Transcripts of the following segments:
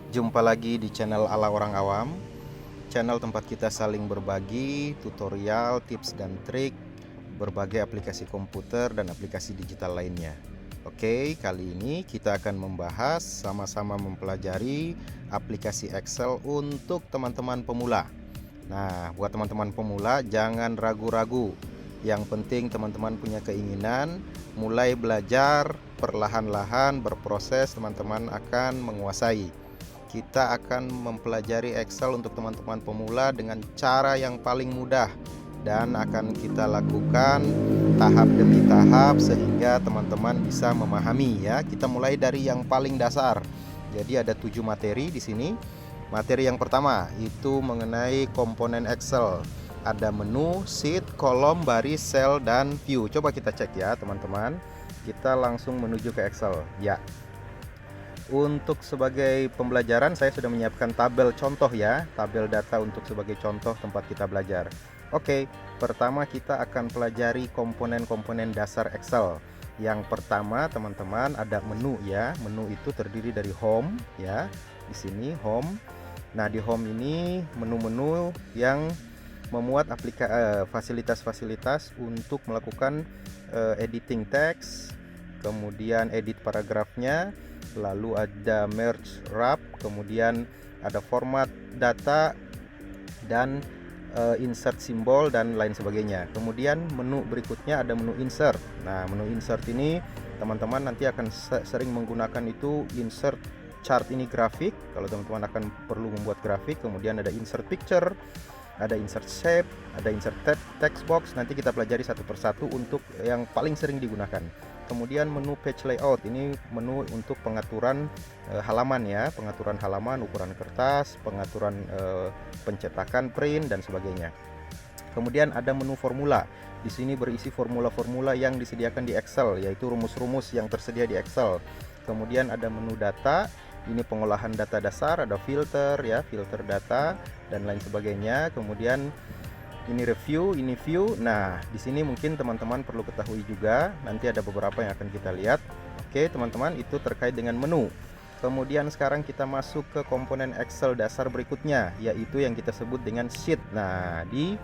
Jumpa lagi di channel Ala Orang Awam, channel tempat kita saling berbagi tutorial, tips dan trik berbagai aplikasi komputer dan aplikasi digital lainnya. Oke, kali ini kita akan membahas sama-sama mempelajari aplikasi Excel untuk teman-teman pemula. Nah, buat teman-teman pemula jangan ragu-ragu. Yang penting teman-teman punya keinginan, mulai belajar, perlahan-lahan berproses teman-teman akan menguasai. Kita akan mempelajari Excel untuk teman-teman pemula dengan cara yang paling mudah dan akan kita lakukan tahap demi tahap sehingga teman-teman bisa memahami ya. Kita mulai dari yang paling dasar. Jadi ada 7 materi di sini. Materi yang pertama itu mengenai komponen Excel. Ada menu, sheet, kolom, baris, sel, dan view. Coba kita cek ya teman-teman. Kita langsung menuju ke Excel ya. Untuk sebagai pembelajaran saya sudah menyiapkan tabel contoh ya, tabel data untuk sebagai contoh tempat kita belajar. Oke, pertama kita akan pelajari komponen-komponen dasar Excel. Yang pertama teman-teman ada menu ya. Menu itu terdiri dari home ya. Di sini home. Nah, di home ini menu-menu yang memuat fasilitas-fasilitas untuk melakukan editing teks, kemudian edit paragrafnya, lalu ada merge wrap, kemudian ada format data dan insert simbol dan lain sebagainya. Kemudian menu berikutnya ada menu insert. Nah, menu insert ini teman-teman nanti akan sering menggunakan itu insert chart, ini grafik kalau teman-teman akan perlu membuat grafik. Kemudian ada insert picture, ada insert shape, ada insert text box. Nanti kita pelajari satu persatu untuk yang paling sering digunakan. Kemudian menu page layout, ini menu untuk pengaturan halaman ya, pengaturan halaman, ukuran kertas, pengaturan pencetakan, print dan sebagainya. Kemudian ada menu formula. Di sini berisi formula-formula yang disediakan di Excel, yaitu rumus-rumus yang tersedia di Excel. Kemudian ada menu data. Ini pengolahan data dasar, ada filter ya, filter data dan lain sebagainya. Kemudian ini review, ini view. Nah, di sini mungkin teman-teman perlu ketahui juga, nanti ada beberapa yang akan kita lihat. Oke, teman-teman, itu terkait dengan menu. Kemudian sekarang kita masuk ke komponen Excel dasar berikutnya, yaitu yang kita sebut dengan sheet. Nah, di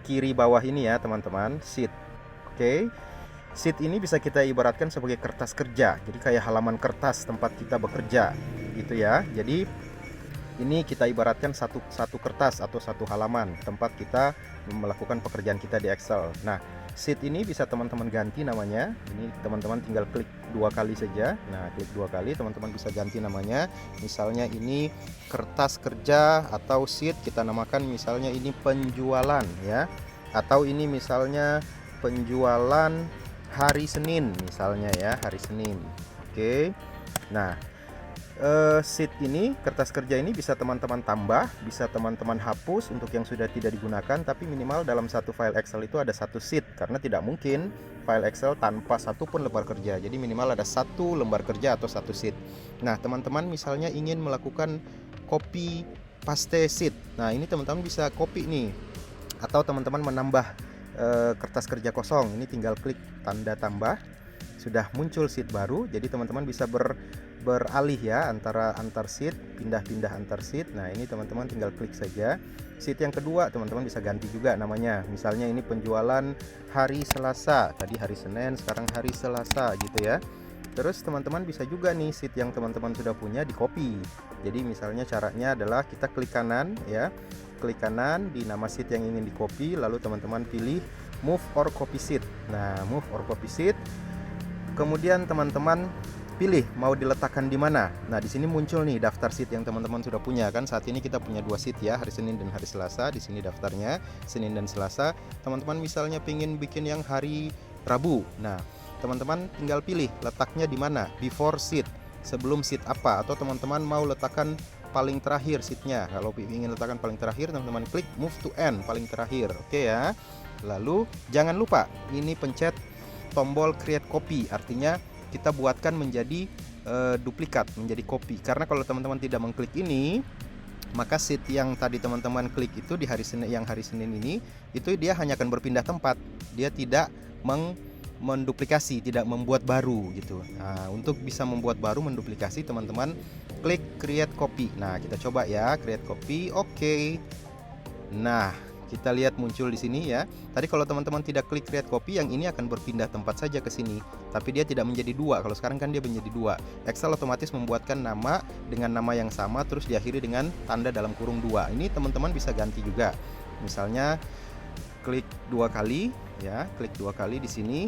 kiri bawah ini ya, teman-teman, sheet. Oke. Sheet ini bisa kita ibaratkan sebagai kertas kerja. Jadi kayak halaman kertas tempat kita bekerja, gitu ya. Jadi ini kita ibaratkan satu kertas atau satu halaman tempat kita melakukan pekerjaan kita di Excel. Nah, sheet ini bisa teman-teman ganti namanya. Ini teman-teman tinggal klik 2 kali saja. Nah, klik 2 kali teman-teman bisa ganti namanya. Misalnya ini kertas kerja atau sheet kita namakan misalnya ini penjualan ya. Atau ini misalnya penjualan hari Senin misalnya ya, hari Senin. Oke. Nah, sheet ini, kertas kerja ini bisa teman-teman tambah, bisa teman-teman hapus untuk yang sudah tidak digunakan, tapi minimal dalam satu file Excel itu ada satu sheet, karena tidak mungkin file Excel tanpa satu pun lembar kerja. Jadi minimal ada satu lembar kerja atau satu sheet. Nah, teman-teman misalnya ingin melakukan copy paste sheet. Nah, ini teman-teman bisa copy nih, atau teman-teman menambah kertas kerja kosong. Ini tinggal klik tanda tambah, sudah muncul sheet baru. Jadi teman-teman bisa beralih ya antar sheet, pindah-pindah antar sheet. Nah, ini teman-teman tinggal klik saja. Sheet yang kedua teman-teman bisa ganti juga namanya. Misalnya ini penjualan hari Selasa, tadi hari Senin, sekarang hari Selasa gitu ya. Terus teman-teman bisa juga nih sheet yang teman-teman sudah punya di copy. Jadi misalnya caranya adalah kita klik kanan ya. Klik kanan di nama sheet yang ingin di copy, lalu teman-teman pilih move or copy sheet. Nah, move or copy sheet. Kemudian teman-teman pilih mau diletakkan di mana. Nah, di sini muncul nih daftar sheet yang teman-teman sudah punya kan. Saat ini kita punya 2 sheet ya, hari Senin dan hari Selasa. Di sini daftarnya Senin dan Selasa. Teman-teman misalnya pengen bikin yang hari Rabu. Nah, teman-teman tinggal pilih letaknya di mana, before sheet, sebelum sheet apa, atau teman-teman mau letakkan paling terakhir sheetnya. Kalau ingin letakkan paling terakhir, teman-teman klik move to end, paling terakhir. Oke ya. Lalu jangan lupa ini pencet tombol create copy, artinya kita buatkan menjadi duplikat, menjadi copy. Karena kalau teman-teman tidak mengklik ini, maka sheet yang tadi teman-teman klik itu di hari Senin, yang hari Senin ini, itu dia hanya akan berpindah tempat. Dia tidak menduplikasi, tidak membuat baru gitu. Nah, untuk bisa membuat baru, menduplikasi, teman-teman klik create copy. Nah, kita coba ya, create copy. Oke. Nah, kita lihat muncul di sini ya. Tadi kalau teman-teman tidak klik create copy, yang ini akan berpindah tempat saja ke sini. Tapi dia tidak menjadi dua. Kalau sekarang kan dia menjadi dua. Excel otomatis membuatkan nama dengan nama yang sama, terus diakhiri dengan tanda dalam kurung 2. Ini teman-teman bisa ganti juga. Misalnya klik 2 kali ya, klik 2 kali di sini,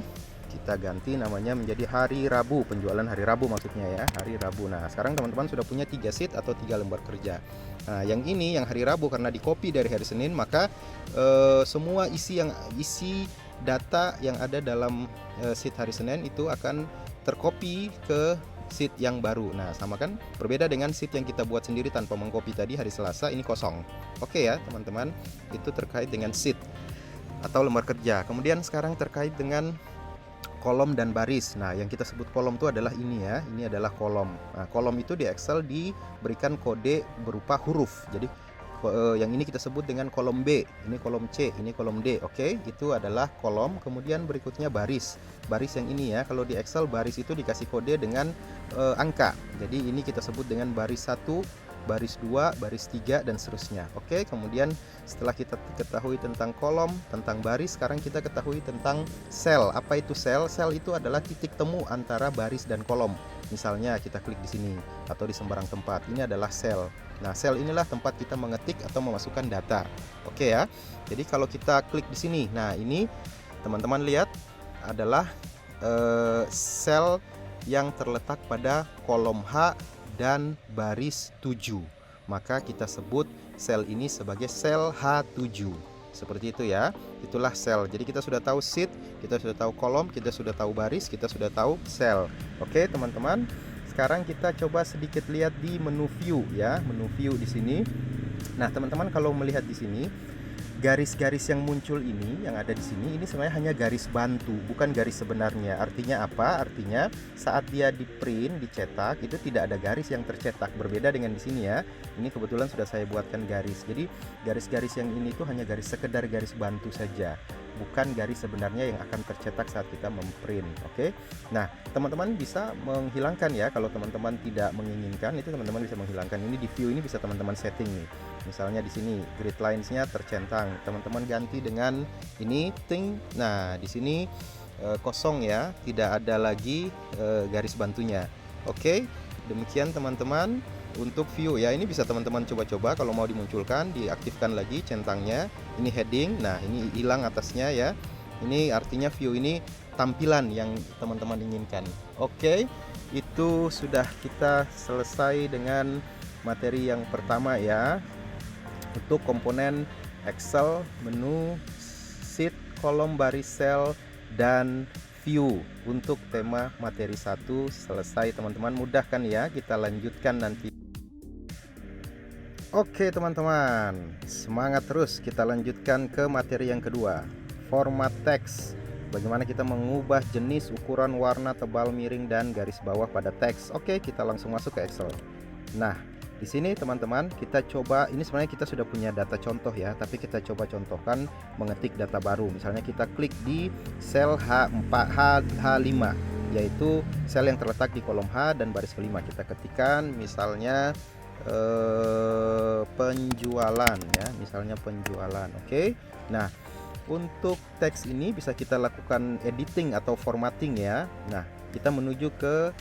kita ganti namanya menjadi hari Rabu, penjualan hari Rabu maksudnya ya, hari Rabu. Nah, sekarang teman-teman sudah punya 3 sheet atau 3 lembar kerja. Nah, yang ini yang hari Rabu karena di copy dari hari Senin, maka semua isi data yang ada dalam sheet hari Senin itu akan tercopy ke sheet yang baru. Nah, sama kan, berbeda dengan sheet yang kita buat sendiri tanpa mengcopy tadi hari Selasa, ini kosong. Oke ya teman-teman, itu terkait dengan sheet atau lembar kerja. Kemudian sekarang terkait dengan kolom dan baris. Nah, yang kita sebut kolom itu adalah ini ya. Ini adalah kolom. Nah, kolom itu di Excel diberikan kode berupa huruf. Jadi yang ini kita sebut dengan kolom B, ini kolom C, ini kolom D. Oke, itu adalah kolom. Kemudian berikutnya baris. Baris yang ini ya. Kalau di Excel baris itu dikasih kode dengan angka. Jadi ini kita sebut dengan baris 1, baris 2, baris 3 dan seterusnya. Oke, kemudian setelah kita ketahui tentang kolom, tentang baris, sekarang kita ketahui tentang sel. Apa itu sel? Sel itu adalah titik temu antara baris dan kolom. Misalnya kita klik di sini atau di sembarang tempat. Ini adalah sel. Nah, sel inilah tempat kita mengetik atau memasukkan data. Oke ya. Jadi kalau kita klik di sini, nah ini teman-teman lihat adalah sel yang terletak pada kolom H dan baris 7. Maka kita sebut sel ini sebagai sel H7. Seperti itu ya. Itulah sel. Jadi kita sudah tahu sheet, kita sudah tahu kolom, kita sudah tahu baris, kita sudah tahu sel. Oke, teman-teman. Sekarang kita coba sedikit lihat di menu view ya, menu view di sini. Nah, teman-teman kalau melihat di sini, garis-garis yang muncul ini, yang ada di sini, ini sebenarnya hanya garis bantu, bukan garis sebenarnya. Artinya apa? Artinya saat dia di print, dicetak, itu tidak ada garis yang tercetak. Berbeda dengan di sini ya. Ini kebetulan sudah saya buatkan garis. Jadi garis-garis yang ini tuh hanya garis sekedar garis bantu saja, bukan garis sebenarnya yang akan tercetak saat kita memprint. Oke. Nah, teman-teman bisa menghilangkan ya. Kalau teman-teman tidak menginginkan, itu teman-teman bisa menghilangkan. Ini di view ini bisa teman-teman setting nih. Misalnya di sini grid lines-nya tercentang, teman-teman ganti dengan ini ting. Nah, di sini kosong ya, tidak ada lagi garis bantunya. Oke, demikian teman-teman untuk view ya. Ini bisa teman-teman coba-coba kalau mau dimunculkan, diaktifkan lagi centangnya. Ini heading, nah ini hilang atasnya ya. Ini artinya view ini tampilan yang teman-teman inginkan. Oke, itu sudah kita selesai dengan materi yang pertama ya. Untuk komponen Excel, menu, sheet, kolom, baris, sel, dan view. Untuk tema materi 1 selesai teman-teman. Mudah kan ya? Kita lanjutkan nanti. Oke teman-teman, semangat terus. Kita lanjutkan ke materi yang kedua, format teks. Bagaimana kita mengubah jenis, ukuran, warna, tebal, miring, dan garis bawah pada teks. Oke, kita langsung masuk ke Excel. Nah, di sini teman-teman kita coba, ini sebenarnya kita sudah punya data contoh ya, tapi kita coba contohkan mengetik data baru. Misalnya kita klik di sel H5, yaitu sel yang terletak di kolom H dan baris kelima. Kita ketikkan misalnya penjualan ya, misalnya penjualan. Oke. Nah, untuk teks ini bisa kita lakukan editing atau formatting ya. Nah, kita menuju ke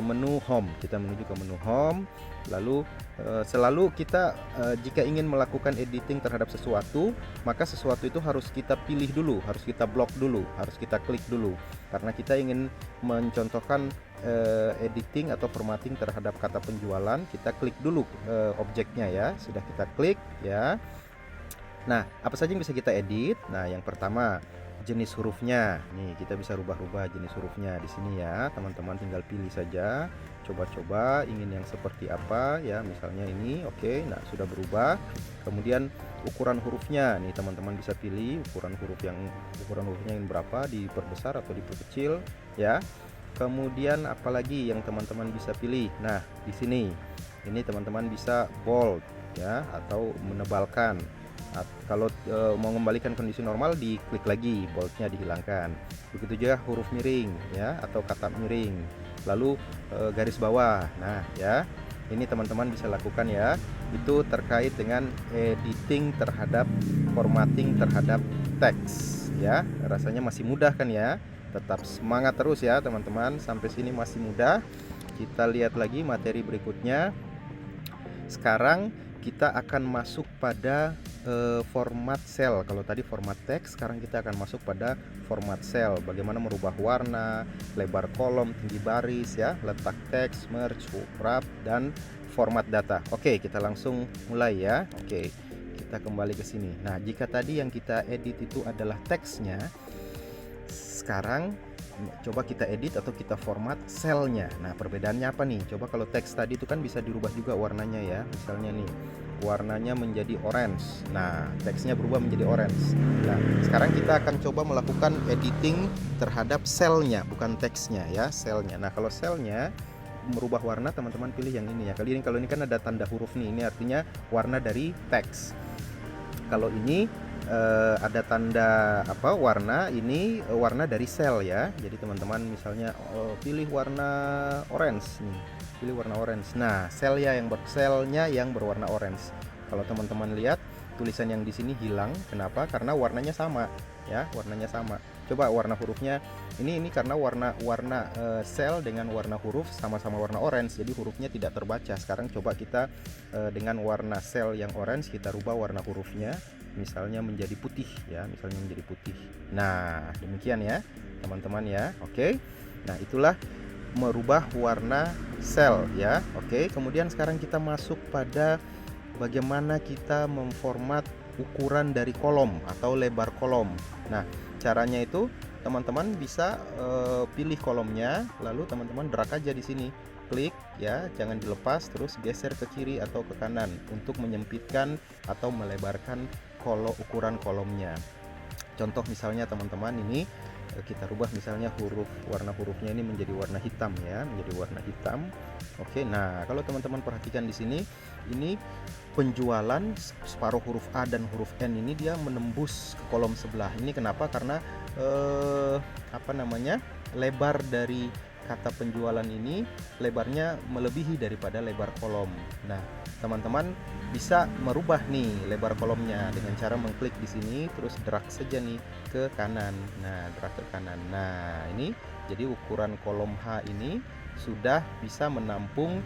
menu home. Kita menuju ke menu home. Lalu selalu kita jika ingin melakukan editing terhadap sesuatu, maka sesuatu itu harus kita pilih dulu, harus kita blok dulu, harus kita klik dulu. Karena kita ingin mencontohkan editing atau formatting terhadap kata penjualan, kita klik dulu objeknya ya. Sudah kita klik ya. Nah, apa saja yang bisa kita edit? Nah, yang pertama jenis hurufnya. Nih, kita bisa rubah-rubah jenis hurufnya di sini ya. Teman-teman tinggal pilih saja. Coba-coba ingin yang seperti apa ya, misalnya ini. Oke, nah sudah berubah. Kemudian ukuran hurufnya. Nih, teman-teman bisa pilih ukuran hurufnya yang berapa, diperbesar atau diperkecil ya. Kemudian apalagi yang teman-teman bisa pilih? Nah, di sini. Ini teman-teman bisa bold ya atau menebalkan. Kalau mau mengembalikan kondisi normal, diklik lagi, boldnya dihilangkan. Begitu juga huruf miring ya, atau kata miring, lalu garis bawah. Nah ya, ini teman-teman bisa lakukan ya. Itu terkait dengan editing terhadap formatting terhadap teks ya. Rasanya masih mudah kan ya. Tetap semangat terus ya teman-teman, sampai sini masih mudah. Kita lihat lagi materi berikutnya. Sekarang kita akan masuk pada format cell. Kalau tadi format teks, sekarang kita akan masuk pada format cell. Bagaimana merubah warna, lebar kolom, tinggi baris ya, letak teks, merge, wrap, dan format data. Oke, kita langsung mulai ya. Oke, kita kembali ke sini. Nah, jika tadi yang kita edit itu adalah teksnya, sekarang coba kita edit atau kita format selnya. Nah, perbedaannya apa nih? Coba kalau teks tadi itu kan bisa dirubah juga warnanya ya. Misalnya nih, warnanya menjadi orange. Nah, teksnya berubah menjadi orange. Nah, sekarang kita akan coba melakukan editing terhadap selnya, bukan teksnya ya, selnya. Nah, kalau selnya merubah warna, teman-teman pilih yang ini ya. Kalau ini kan ada tanda huruf nih, ini artinya warna dari teks. Kalau ini ada tanda warna, ini warna dari sel ya. Jadi teman-teman misalnya pilih warna orange nih, pilih warna orange. Nah, selnya yang berwarna orange. Kalau teman-teman lihat tulisan yang di sini hilang, kenapa? Karena warnanya sama ya, warnanya sama. Coba warna hurufnya ini karena warna sel dengan warna huruf sama-sama warna orange, jadi hurufnya tidak terbaca. Sekarang coba kita dengan warna sel yang orange, kita rubah warna hurufnya misalnya menjadi putih ya, misalnya menjadi putih. Nah, demikian ya teman-teman ya. Oke, nah itulah merubah warna sel ya. Oke, kemudian sekarang kita masuk pada bagaimana kita memformat ukuran dari kolom atau lebar kolom. Nah, caranya itu teman-teman bisa pilih kolomnya, lalu teman-teman drag aja di sini, klik ya, jangan dilepas, terus geser ke kiri atau ke kanan untuk menyempitkan atau melebarkan ukuran kolomnya. Contoh misalnya teman-teman, ini kita rubah misalnya warna hurufnya ini menjadi warna hitam ya, menjadi warna hitam. Oke, nah kalau teman-teman perhatikan di sini, ini penjualan separuh huruf A dan huruf N ini dia menembus ke kolom sebelah. Ini kenapa? Karena lebar dari kata penjualan ini lebarnya melebihi daripada lebar kolom. Nah, teman-teman bisa merubah nih lebar kolomnya dengan cara mengklik di sini, terus drag saja nih ke kanan. Nah, drag ke kanan. Nah, ini jadi ukuran kolom H ini sudah bisa menampung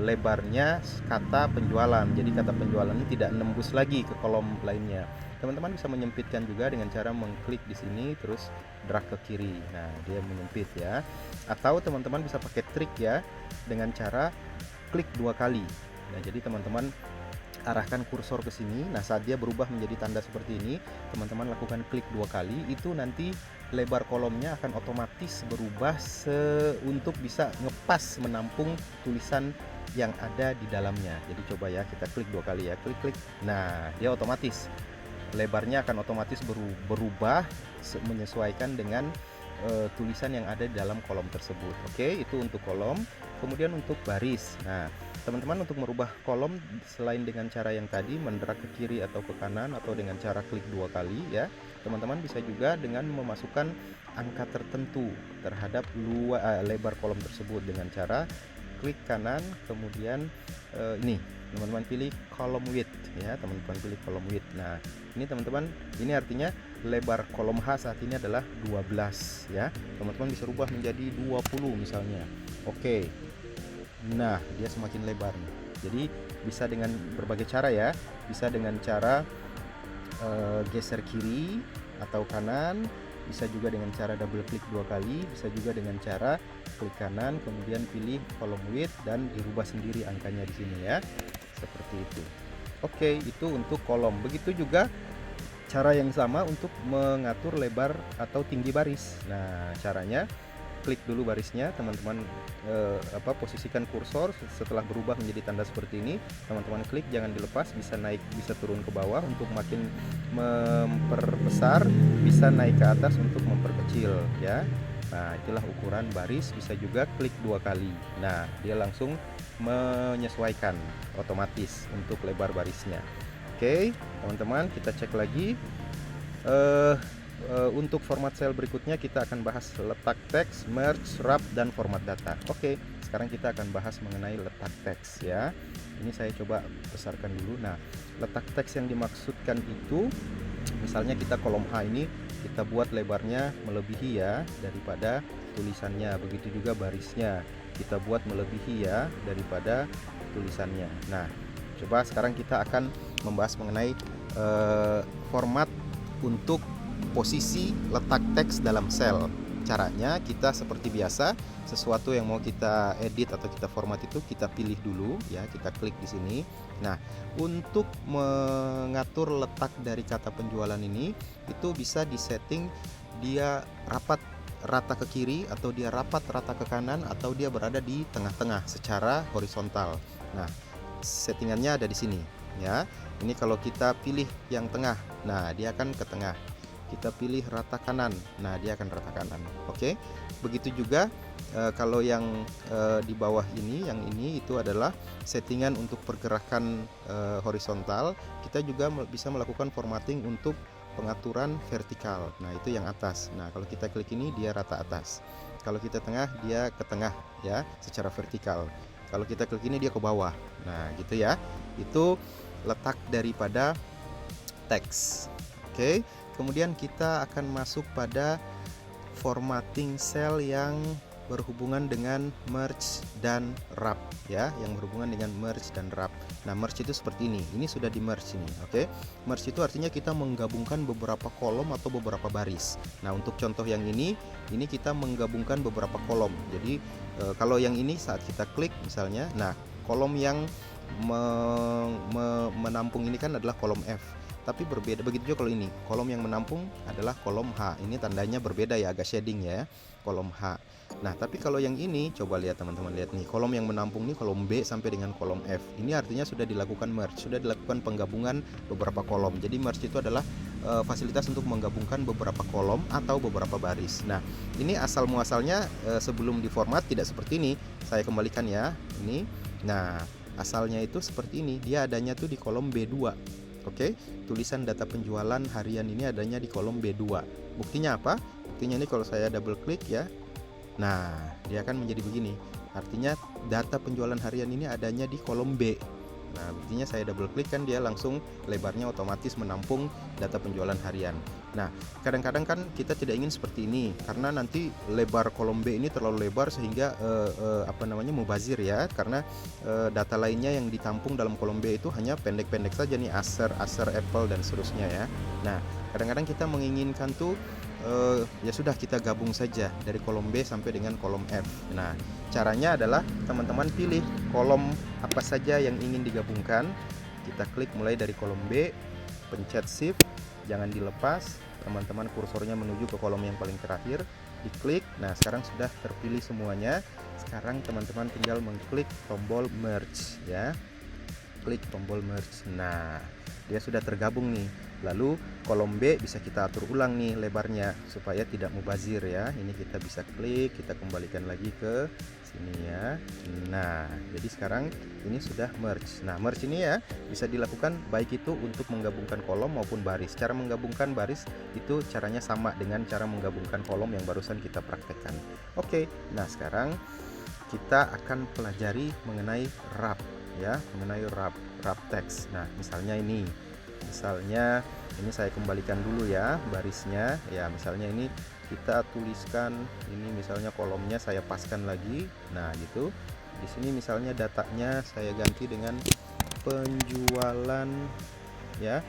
lebarnya kata penjualan. Jadi kata penjualan ini tidak nembus lagi ke kolom lainnya. Teman-teman bisa menyempitkan juga dengan cara mengklik di sini terus drag ke kiri. Nah, dia menyempit ya. Atau teman-teman bisa pakai trik ya dengan cara klik 2 kali. Nah, jadi teman-teman arahkan kursor ke sini. Nah, saat dia berubah menjadi tanda seperti ini, teman-teman lakukan klik 2 kali, itu nanti lebar kolomnya akan otomatis berubah untuk bisa ngepas menampung tulisan yang ada di dalamnya. Jadi coba ya, kita klik 2 kali ya, klik. Nah, dia otomatis lebarnya akan otomatis berubah menyesuaikan dengan tulisan yang ada di dalam kolom tersebut. Oke, itu untuk kolom. Kemudian untuk baris. Nah, teman-teman untuk merubah kolom selain dengan cara yang tadi mendrag ke kiri atau ke kanan atau dengan cara klik 2 kali ya, teman-teman bisa juga dengan memasukkan angka tertentu terhadap lebar kolom tersebut dengan cara klik kanan, kemudian ini teman-teman pilih column width ya, teman-teman pilih column width. Nah, ini teman-teman, ini artinya lebar kolom H saat ini adalah 12 ya. Teman-teman bisa rubah menjadi 20 misalnya. Oke. Nah, dia semakin lebar nih. Jadi bisa dengan berbagai cara ya. Bisa dengan cara geser kiri atau kanan, bisa juga dengan cara double klik 2 kali, bisa juga dengan cara klik kanan kemudian pilih column width dan dirubah sendiri angkanya di sini ya. Seperti itu. Oke, itu untuk kolom. Begitu juga cara yang sama untuk mengatur lebar atau tinggi baris. Nah, caranya klik dulu barisnya, teman-teman posisikan kursor setelah berubah menjadi tanda seperti ini, teman-teman klik, jangan dilepas, bisa naik bisa turun ke bawah untuk makin memperbesar, bisa naik ke atas untuk memperkecil ya. Nah, itulah ukuran baris. Bisa juga klik 2 kali. Nah, dia langsung menyesuaikan otomatis untuk lebar barisnya. Oke, Oke, teman-teman, kita cek lagi. Untuk format sel berikutnya kita akan bahas letak teks, merge, wrap, dan format data. Oke, sekarang kita akan bahas mengenai letak teks ya. Ini saya coba besarkan dulu. Nah, letak teks yang dimaksudkan itu, misalnya kita kolom H ini kita buat lebarnya melebihi ya daripada tulisannya. Begitu juga barisnya kita buat melebihi ya daripada tulisannya. Nah, coba sekarang kita akan membahas mengenai format untuk posisi letak teks dalam sel. Caranya kita seperti biasa, sesuatu yang mau kita edit atau kita format itu kita pilih dulu ya, kita klik di sini. Nah, untuk mengatur letak dari kata penjualan ini itu bisa disetting dia rapat rata ke kiri atau dia rapat rata ke kanan atau dia berada di tengah-tengah secara horizontal. Nah, settingannya ada di sini ya. Ini kalau kita pilih yang tengah, nah dia akan ke tengah. Kita pilih rata kanan, nah dia akan rata kanan. Oke, begitu juga kalau yang di bawah ini, yang ini itu adalah settingan untuk pergerakan horizontal. Kita juga bisa melakukan formatting untuk pengaturan vertikal. Nah, itu yang atas. Nah, kalau kita klik ini dia rata atas. Kalau kita tengah dia ke tengah ya, secara vertikal. Kalau kita klik ini dia ke bawah. Nah, gitu ya. Itu letak daripada teks. Oke, kemudian kita akan masuk pada formatting sel yang berhubungan dengan merge dan wrap ya, yang berhubungan dengan merge dan wrap. Nah, merge itu seperti ini. Ini sudah di merge ini. Oke. Merge itu artinya kita menggabungkan beberapa kolom atau beberapa baris. Nah, untuk contoh yang ini kita menggabungkan beberapa kolom. Jadi kalau yang ini saat kita klik misalnya, nah kolom yang menampung ini kan adalah kolom F. Tapi berbeda, begitu juga kalau ini kolom yang menampung adalah kolom H. Ini tandanya berbeda ya, agak shading ya, kolom H. Nah, tapi kalau yang ini coba lihat teman-teman, lihat nih, kolom yang menampung nih kolom B sampai dengan kolom F. Ini artinya sudah dilakukan merge, sudah dilakukan penggabungan beberapa kolom. Jadi merge itu adalah fasilitas untuk menggabungkan beberapa kolom atau beberapa baris. Nah, ini asal muasalnya sebelum diformat tidak seperti ini. Saya kembalikan ya, ini. Nah, asalnya itu seperti ini, dia adanya tuh di kolom B2. Oke, tulisan data penjualan harian ini adanya di kolom B2. Buktinya apa? Buktinya ini kalau saya double klik ya. Nah, dia akan menjadi begini. Artinya data penjualan harian ini adanya di kolom B. Nah, buktinya saya double klik kan dia langsung lebarnya otomatis menampung data penjualan harian. Nah, kadang-kadang kan kita tidak ingin seperti ini karena nanti lebar kolom B ini terlalu lebar sehingga mubazir ya, karena data lainnya yang ditampung dalam kolom B itu hanya pendek-pendek saja nih, Acer, Apple dan seterusnya ya. Nah, kadang-kadang kita menginginkan tuh ya sudah kita gabung saja dari kolom B sampai dengan kolom F. Nah, caranya adalah teman-teman pilih kolom apa saja yang ingin digabungkan. Kita klik mulai dari kolom B, pencet shift, jangan dilepas. Teman-teman kursornya menuju ke kolom yang paling terakhir, diklik. Nah, sekarang sudah terpilih semuanya. Sekarang teman-teman tinggal mengklik tombol merge ya. Klik tombol merge. Nah, dia sudah tergabung nih. Lalu kolom B bisa kita atur ulang nih lebarnya supaya tidak mubazir ya. Ini kita bisa klik, kita kembalikan lagi ke sini ya. Nah, jadi sekarang ini sudah merge. Nah, merge ini ya bisa dilakukan baik itu untuk menggabungkan kolom maupun baris. Cara menggabungkan baris itu caranya sama dengan cara menggabungkan kolom yang barusan kita praktekkan. Oke, nah sekarang kita akan pelajari mengenai wrap ya, mengenai wrap text. Nah, misalnya ini saya kembalikan dulu ya barisnya ya. Misalnya ini kita tuliskan ini, misalnya kolomnya saya paskan lagi. Nah, gitu. Di sini misalnya datanya saya ganti dengan penjualan ya,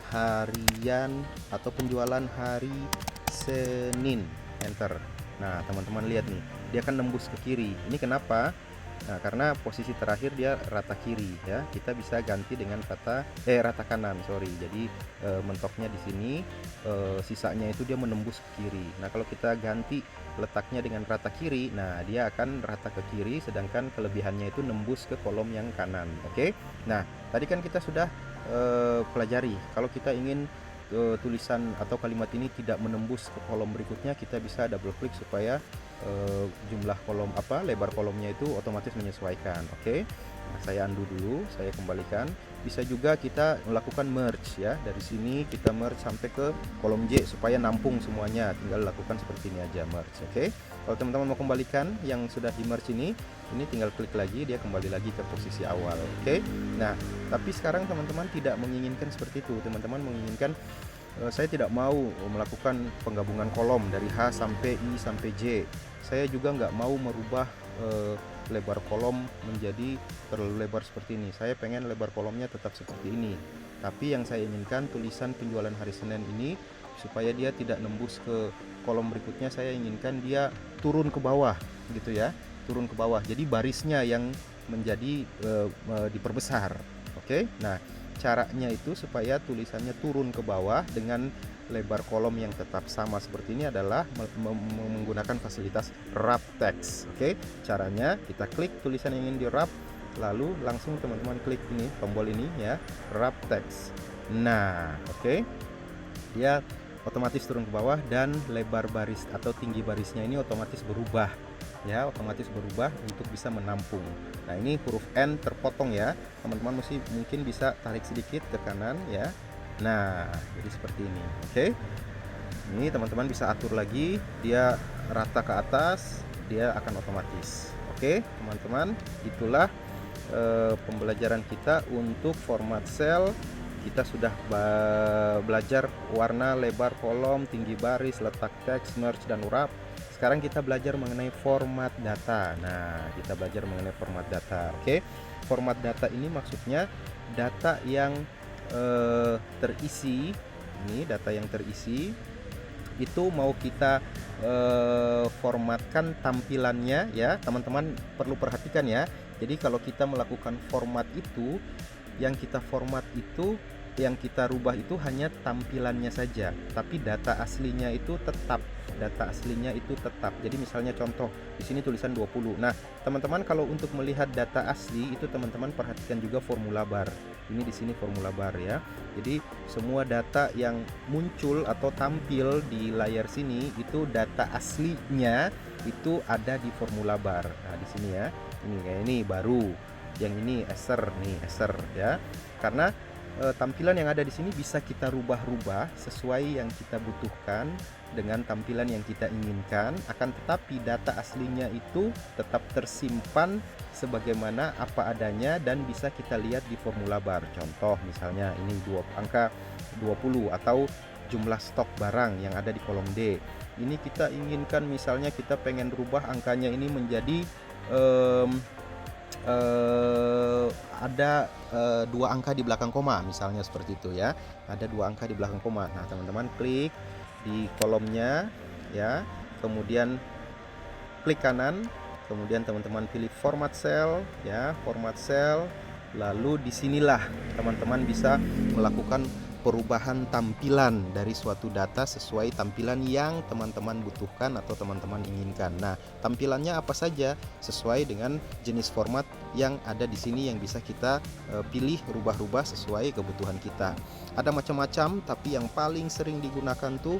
harian atau penjualan hari Senin, enter. Nah, teman-teman lihat nih, dia akan nembus ke kiri. Ini kenapa? Nah, karena posisi terakhir dia rata kiri ya. Kita bisa ganti dengan rata kanan, sorry. Jadi mentoknya di sini, sisanya itu dia menembus ke kiri. Nah, kalau kita ganti letaknya dengan rata kiri, nah dia akan rata ke kiri, sedangkan kelebihannya itu nembus ke kolom yang kanan. Oke. Nah, tadi kan kita sudah pelajari kalau kita ingin tulisan atau kalimat ini tidak menembus ke kolom berikutnya, kita bisa double klik supaya jumlah kolom lebar kolomnya itu otomatis menyesuaikan. Oke. Nah, saya undo dulu, saya kembalikan. Bisa juga kita melakukan merge ya. Dari sini kita merge sampai ke kolom J supaya nampung semuanya. Tinggal lakukan seperti ini aja, merge. Oke. Kalau teman-teman mau kembalikan yang sudah di merge ini tinggal klik lagi, dia kembali lagi ke posisi awal. Oke. Nah, tapi sekarang teman-teman tidak menginginkan seperti itu. Teman-teman menginginkan saya tidak mau melakukan penggabungan kolom dari H sampai I sampai J. Saya juga nggak mau merubah lebar kolom menjadi terlalu lebar seperti ini. Saya pengen lebar kolomnya tetap seperti ini. Tapi yang saya inginkan tulisan penjualan hari Senin ini supaya dia tidak nembus ke kolom berikutnya, saya inginkan dia turun ke bawah gitu ya, turun ke bawah. Jadi barisnya yang menjadi diperbesar. Oke. Nah, caranya itu supaya tulisannya turun ke bawah dengan lebar kolom yang tetap sama seperti ini adalah menggunakan fasilitas wrap text. Oke, caranya kita klik tulisan yang ingin di wrap, lalu langsung teman-teman klik ini tombol ini ya, wrap text. Nah, oke, dia otomatis turun ke bawah dan lebar baris atau tinggi barisnya ini otomatis berubah ya, otomatis berubah untuk bisa menampung. Nah, ini huruf N terpotong ya, teman-teman mungkin bisa tarik sedikit ke kanan ya. Nah, jadi seperti ini. Oke. Ini teman-teman bisa atur lagi, dia rata ke atas, dia akan otomatis. Oke, teman-teman, itulah pembelajaran kita untuk format sel. Kita sudah belajar warna, lebar kolom, tinggi baris, letak teks, merge dan wrap. Sekarang kita belajar mengenai format data. Nah, kita belajar mengenai format data. Oke. Format data ini maksudnya data yang terisi. Ini data yang terisi itu mau kita formatkan tampilannya ya, teman-teman perlu perhatikan ya. Jadi kalau kita melakukan format itu, yang kita format itu, yang kita rubah itu hanya tampilannya saja, tapi data aslinya itu tetap. Data aslinya itu tetap. Jadi misalnya contoh di sini tulisan 20. Nah, teman-teman kalau untuk melihat data asli itu teman-teman perhatikan juga formula bar. Ini di sini formula bar ya. Jadi semua data yang muncul atau tampil di layar sini itu data aslinya itu ada di formula bar. Nah, di sini ya. Ini kayak ini baru. Yang ini eser nih, eser ya. Karena tampilan yang ada di sini bisa kita rubah-rubah sesuai yang kita butuhkan dengan tampilan yang kita inginkan, akan tetapi data aslinya itu tetap tersimpan sebagaimana apa adanya dan bisa kita lihat di formula bar. Contoh misalnya ini angka 20 atau jumlah stok barang yang ada di kolom D. Ini kita inginkan misalnya kita pengen rubah angkanya ini menjadi ada 2 angka di belakang koma misalnya seperti itu ya, ada 2 angka di belakang koma. Nah, teman-teman klik di kolomnya ya, kemudian klik kanan, kemudian teman-teman pilih format cell ya, format cell, lalu disinilah teman-teman bisa melakukan perubahan tampilan dari suatu data sesuai tampilan yang teman-teman butuhkan atau teman-teman inginkan. Nah, tampilannya apa saja sesuai dengan jenis format yang ada di sini yang bisa kita pilih rubah-rubah sesuai kebutuhan kita. Ada macam-macam, tapi yang paling sering digunakan tuh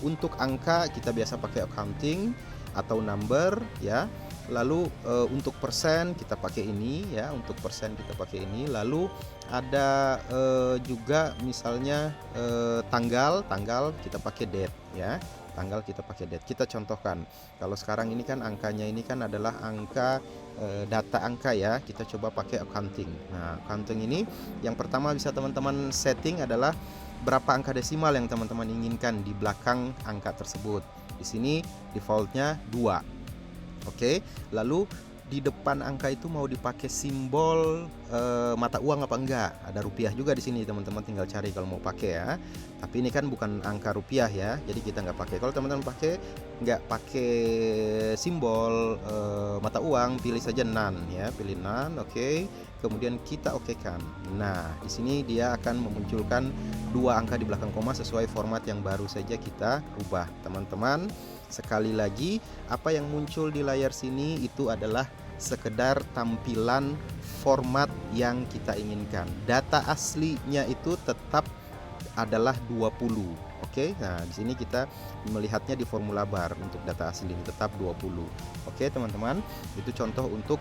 untuk angka kita biasa pakai accounting atau number ya. Lalu untuk persen kita pakai ini ya, untuk persen kita pakai ini. Lalu ada juga misalnya tanggal kita pakai date ya, tanggal kita pakai date. Kita contohkan, kalau sekarang ini kan angkanya ini kan adalah angka data angka ya, kita coba pakai accounting. Nah, accounting ini yang pertama bisa teman-teman setting adalah berapa angka desimal yang teman-teman inginkan di belakang angka tersebut. Di sini defaultnya 2. Oke, lalu di depan angka itu mau dipakai simbol mata uang apa enggak? Ada rupiah juga di sini, teman-teman tinggal cari kalau mau pakai ya. Tapi ini kan bukan angka rupiah ya, jadi kita nggak pakai. Kalau teman-teman nggak pakai simbol mata uang, pilih saja none ya, pilih none. Oke, kemudian kita okekan. Nah, di sini dia akan memunculkan 2 angka di belakang koma sesuai format yang baru saja kita ubah, teman-teman. Sekali lagi, apa yang muncul di layar sini itu adalah sekedar tampilan format yang kita inginkan. Data aslinya itu tetap adalah 20. Oke, nah di sini kita melihatnya di formula bar untuk data asli tetap 20. Oke, teman-teman, itu contoh untuk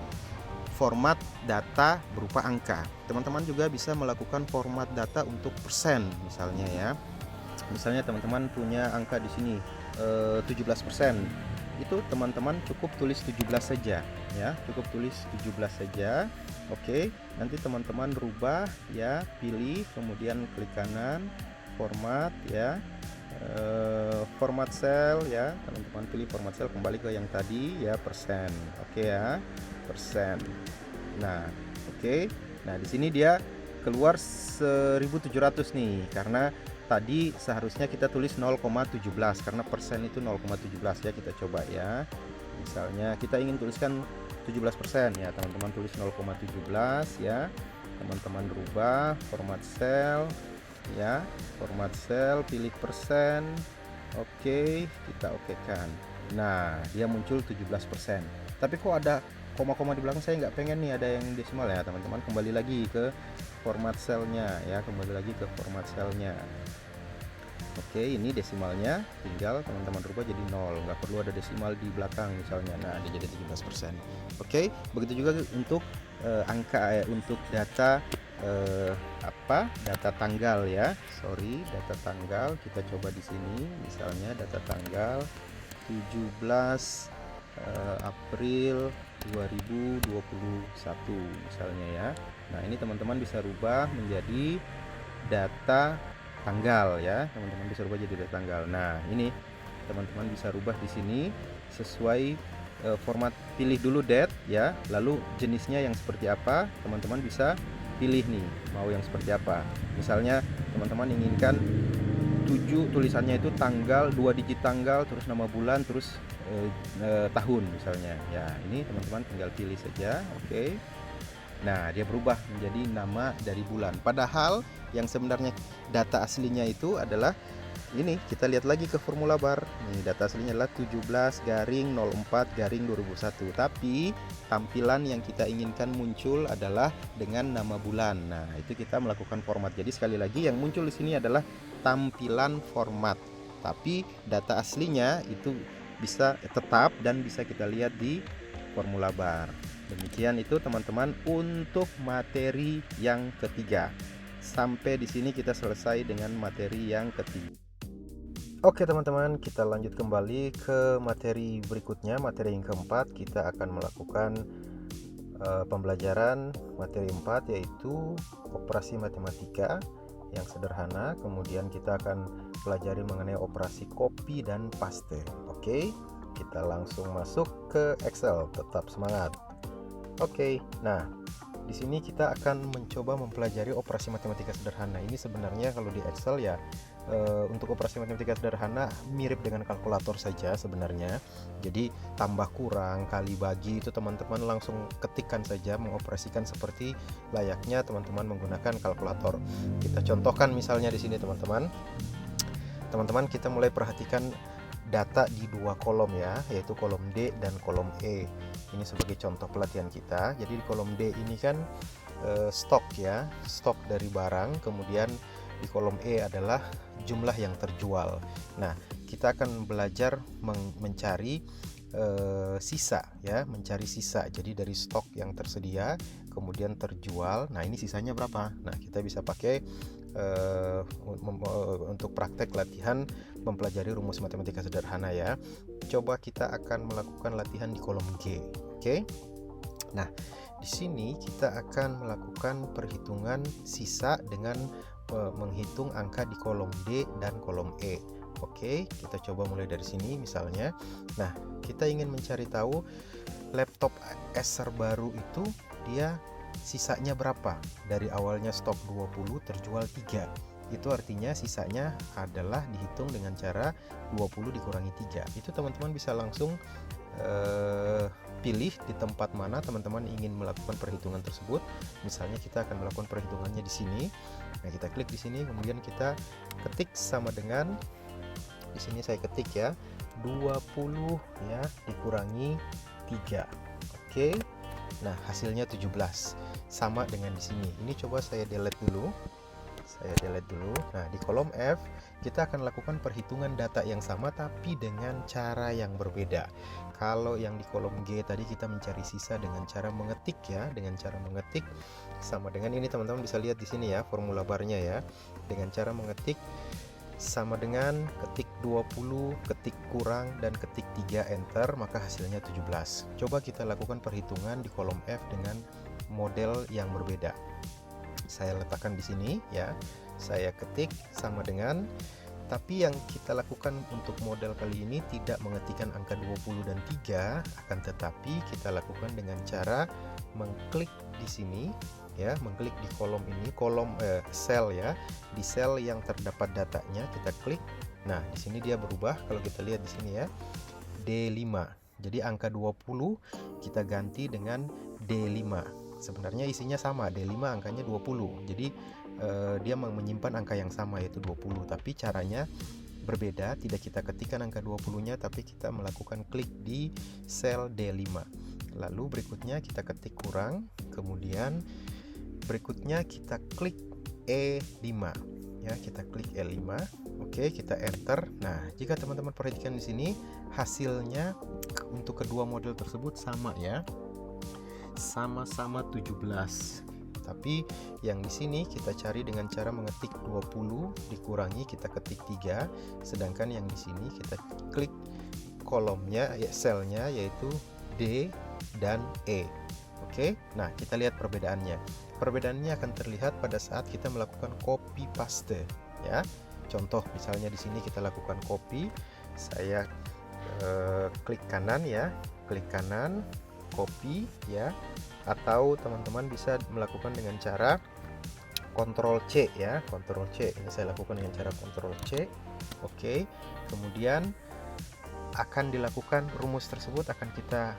format data berupa angka. Teman-teman juga bisa melakukan format data untuk persen misalnya ya. Misalnya teman-teman punya angka di sini 17%. Itu teman-teman cukup tulis 17 saja ya, cukup tulis 17 saja. Oke, nanti teman-teman rubah ya, pilih kemudian klik kanan format ya, format cell ya, teman-teman pilih format cell, kembali ke yang tadi ya, persen. Oke ya, persen. Nah, oke. Nah, di sini dia keluar 1700 nih, karena tadi seharusnya kita tulis 0,17 karena persen itu 0,17 ya. Kita coba ya. Misalnya kita ingin tuliskan 17% ya, teman-teman tulis 0,17 ya. Teman-teman rubah format cell ya, format cell, pilih persen. Oke, kita okekan. Nah, dia muncul 17%. Tapi kok ada koma-koma di belakang, saya nggak pengen nih ada yang desimal ya, teman-teman. Kembali lagi ke format cellnya ya, kembali lagi ke format cellnya. Oke, ini desimalnya tinggal teman-teman rubah jadi 0, nggak perlu ada desimal di belakang misalnya. Nah, dia jadi 17%. Oke, begitu juga untuk angka untuk data data tanggal ya. Data tanggal kita coba di sini, misalnya data tanggal 17 April 2021 misalnya ya. Nah, ini teman-teman bisa rubah menjadi data tanggal ya, teman-teman bisa rubah jadi data tanggal. Nah, ini teman-teman bisa rubah di sini sesuai format. Pilih dulu date ya, lalu jenisnya yang seperti apa, teman-teman bisa pilih nih mau yang seperti apa. Misalnya teman-teman inginkan tulisannya itu tanggal, 2 digit tanggal, terus nama bulan, terus tahun misalnya ya. Ini teman-teman tinggal pilih saja. Oke. Nah, dia berubah menjadi nama dari bulan, padahal yang sebenarnya data aslinya itu adalah ini. Kita lihat lagi ke formula bar. Nih, data aslinya adalah 17-04-2001, tapi tampilan yang kita inginkan muncul adalah dengan nama bulan. Nah, itu kita melakukan format. Jadi sekali lagi yang muncul di sini adalah tampilan format, tapi data aslinya itu bisa tetap dan bisa kita lihat di formula bar. Demikian itu teman-teman untuk materi yang ketiga. Sampai di sini kita selesai dengan materi yang ketiga. Oke teman-teman, kita lanjut kembali ke materi berikutnya. Materi yang keempat, kita akan melakukan pembelajaran materi 4, yaitu operasi matematika yang sederhana. Kemudian kita akan pelajari mengenai operasi copy dan paste. Oke, kita langsung masuk ke Excel. Tetap semangat. Oke, nah di sini kita akan mencoba mempelajari operasi matematika sederhana. Ini sebenarnya kalau di Excel ya, untuk operasi matematika sederhana mirip dengan kalkulator saja sebenarnya. Jadi tambah kurang, kali bagi itu teman-teman langsung ketikkan saja, mengoperasikan seperti layaknya teman-teman menggunakan kalkulator. Kita contohkan misalnya di sini teman-teman. Teman-teman kita mulai perhatikan data di dua kolom ya, yaitu kolom D dan kolom E. Ini sebagai contoh pelatihan kita. Jadi di kolom D ini kan stok ya, stok dari barang. Kemudian di kolom E adalah jumlah yang terjual. Nah, kita akan belajar mencari sisa ya, mencari sisa. Jadi dari stok yang tersedia kemudian terjual. Nah, ini sisanya berapa? Nah, kita bisa pakai untuk praktek latihan mempelajari rumus matematika sederhana ya. Coba kita akan melakukan latihan di kolom G. Oke. Nah, di sini kita akan melakukan perhitungan sisa dengan menghitung angka di kolom D dan kolom E. Oke, kita coba mulai dari sini misalnya. Nah, kita ingin mencari tahu laptop Acer baru itu dia sisanya berapa. Dari awalnya stok 20 terjual 3. Itu artinya sisanya adalah dihitung dengan cara 20 dikurangi 3. Itu teman-teman bisa langsung pilih di tempat mana teman-teman ingin melakukan perhitungan tersebut. Misalnya kita akan melakukan perhitungannya di sini. Nah, kita klik di sini, kemudian kita ketik sama dengan, di sini saya ketik ya, 20 ya dikurangi 3. Oke. Nah, hasilnya 17. Sama dengan di sini. Ini coba saya delete dulu. Saya delete dulu. Nah, di kolom F kita akan lakukan perhitungan data yang sama tapi dengan cara yang berbeda. Kalau yang di kolom G tadi kita mencari sisa dengan cara mengetik ya, dengan cara mengetik sama dengan ini, teman-teman bisa lihat di sini ya formula barnya ya. Dengan cara mengetik sama dengan ketik 20, ketik kurang, dan ketik 3 enter, maka hasilnya 17. Coba kita lakukan perhitungan di kolom F dengan model yang berbeda. Saya letakkan di sini ya. Saya ketik sama dengan, tapi yang kita lakukan untuk model kali ini tidak mengetikkan angka 20 dan 3, akan tetapi kita lakukan dengan cara mengklik di sini ya, mengklik di kolom ini, sel ya, di sel yang terdapat datanya kita klik. Nah, di sini dia berubah kalau kita lihat di sini ya, D5. Jadi angka 20 kita ganti dengan D5. Sebenarnya isinya sama, D5 angkanya 20. Jadi dia menyimpan angka yang sama yaitu 20, tapi caranya berbeda. Tidak kita ketikkan angka 20-nya, tapi kita melakukan klik di sel D5. Lalu berikutnya kita ketik kurang, kemudian berikutnya kita klik E5 ya, kita klik E5. Oke, kita enter. Nah, jika teman-teman perhatikan di sini hasilnya untuk kedua model tersebut sama ya, sama-sama 17. Tapi yang di sini kita cari dengan cara mengetik 20 dikurangi kita ketik 3, sedangkan yang di sini kita klik kolomnya ya, selnya yaitu D dan E. Oke, nah kita lihat perbedaannya. Perbedaannya akan terlihat pada saat kita melakukan copy paste ya. Contoh misalnya di sini kita lakukan copy, saya klik kanan ya, klik kanan, copy ya, atau teman-teman bisa melakukan dengan cara Ctrl C ya, Ctrl C. Ini saya lakukan dengan cara Ctrl C. Oke, kemudian akan dilakukan rumus tersebut akan kita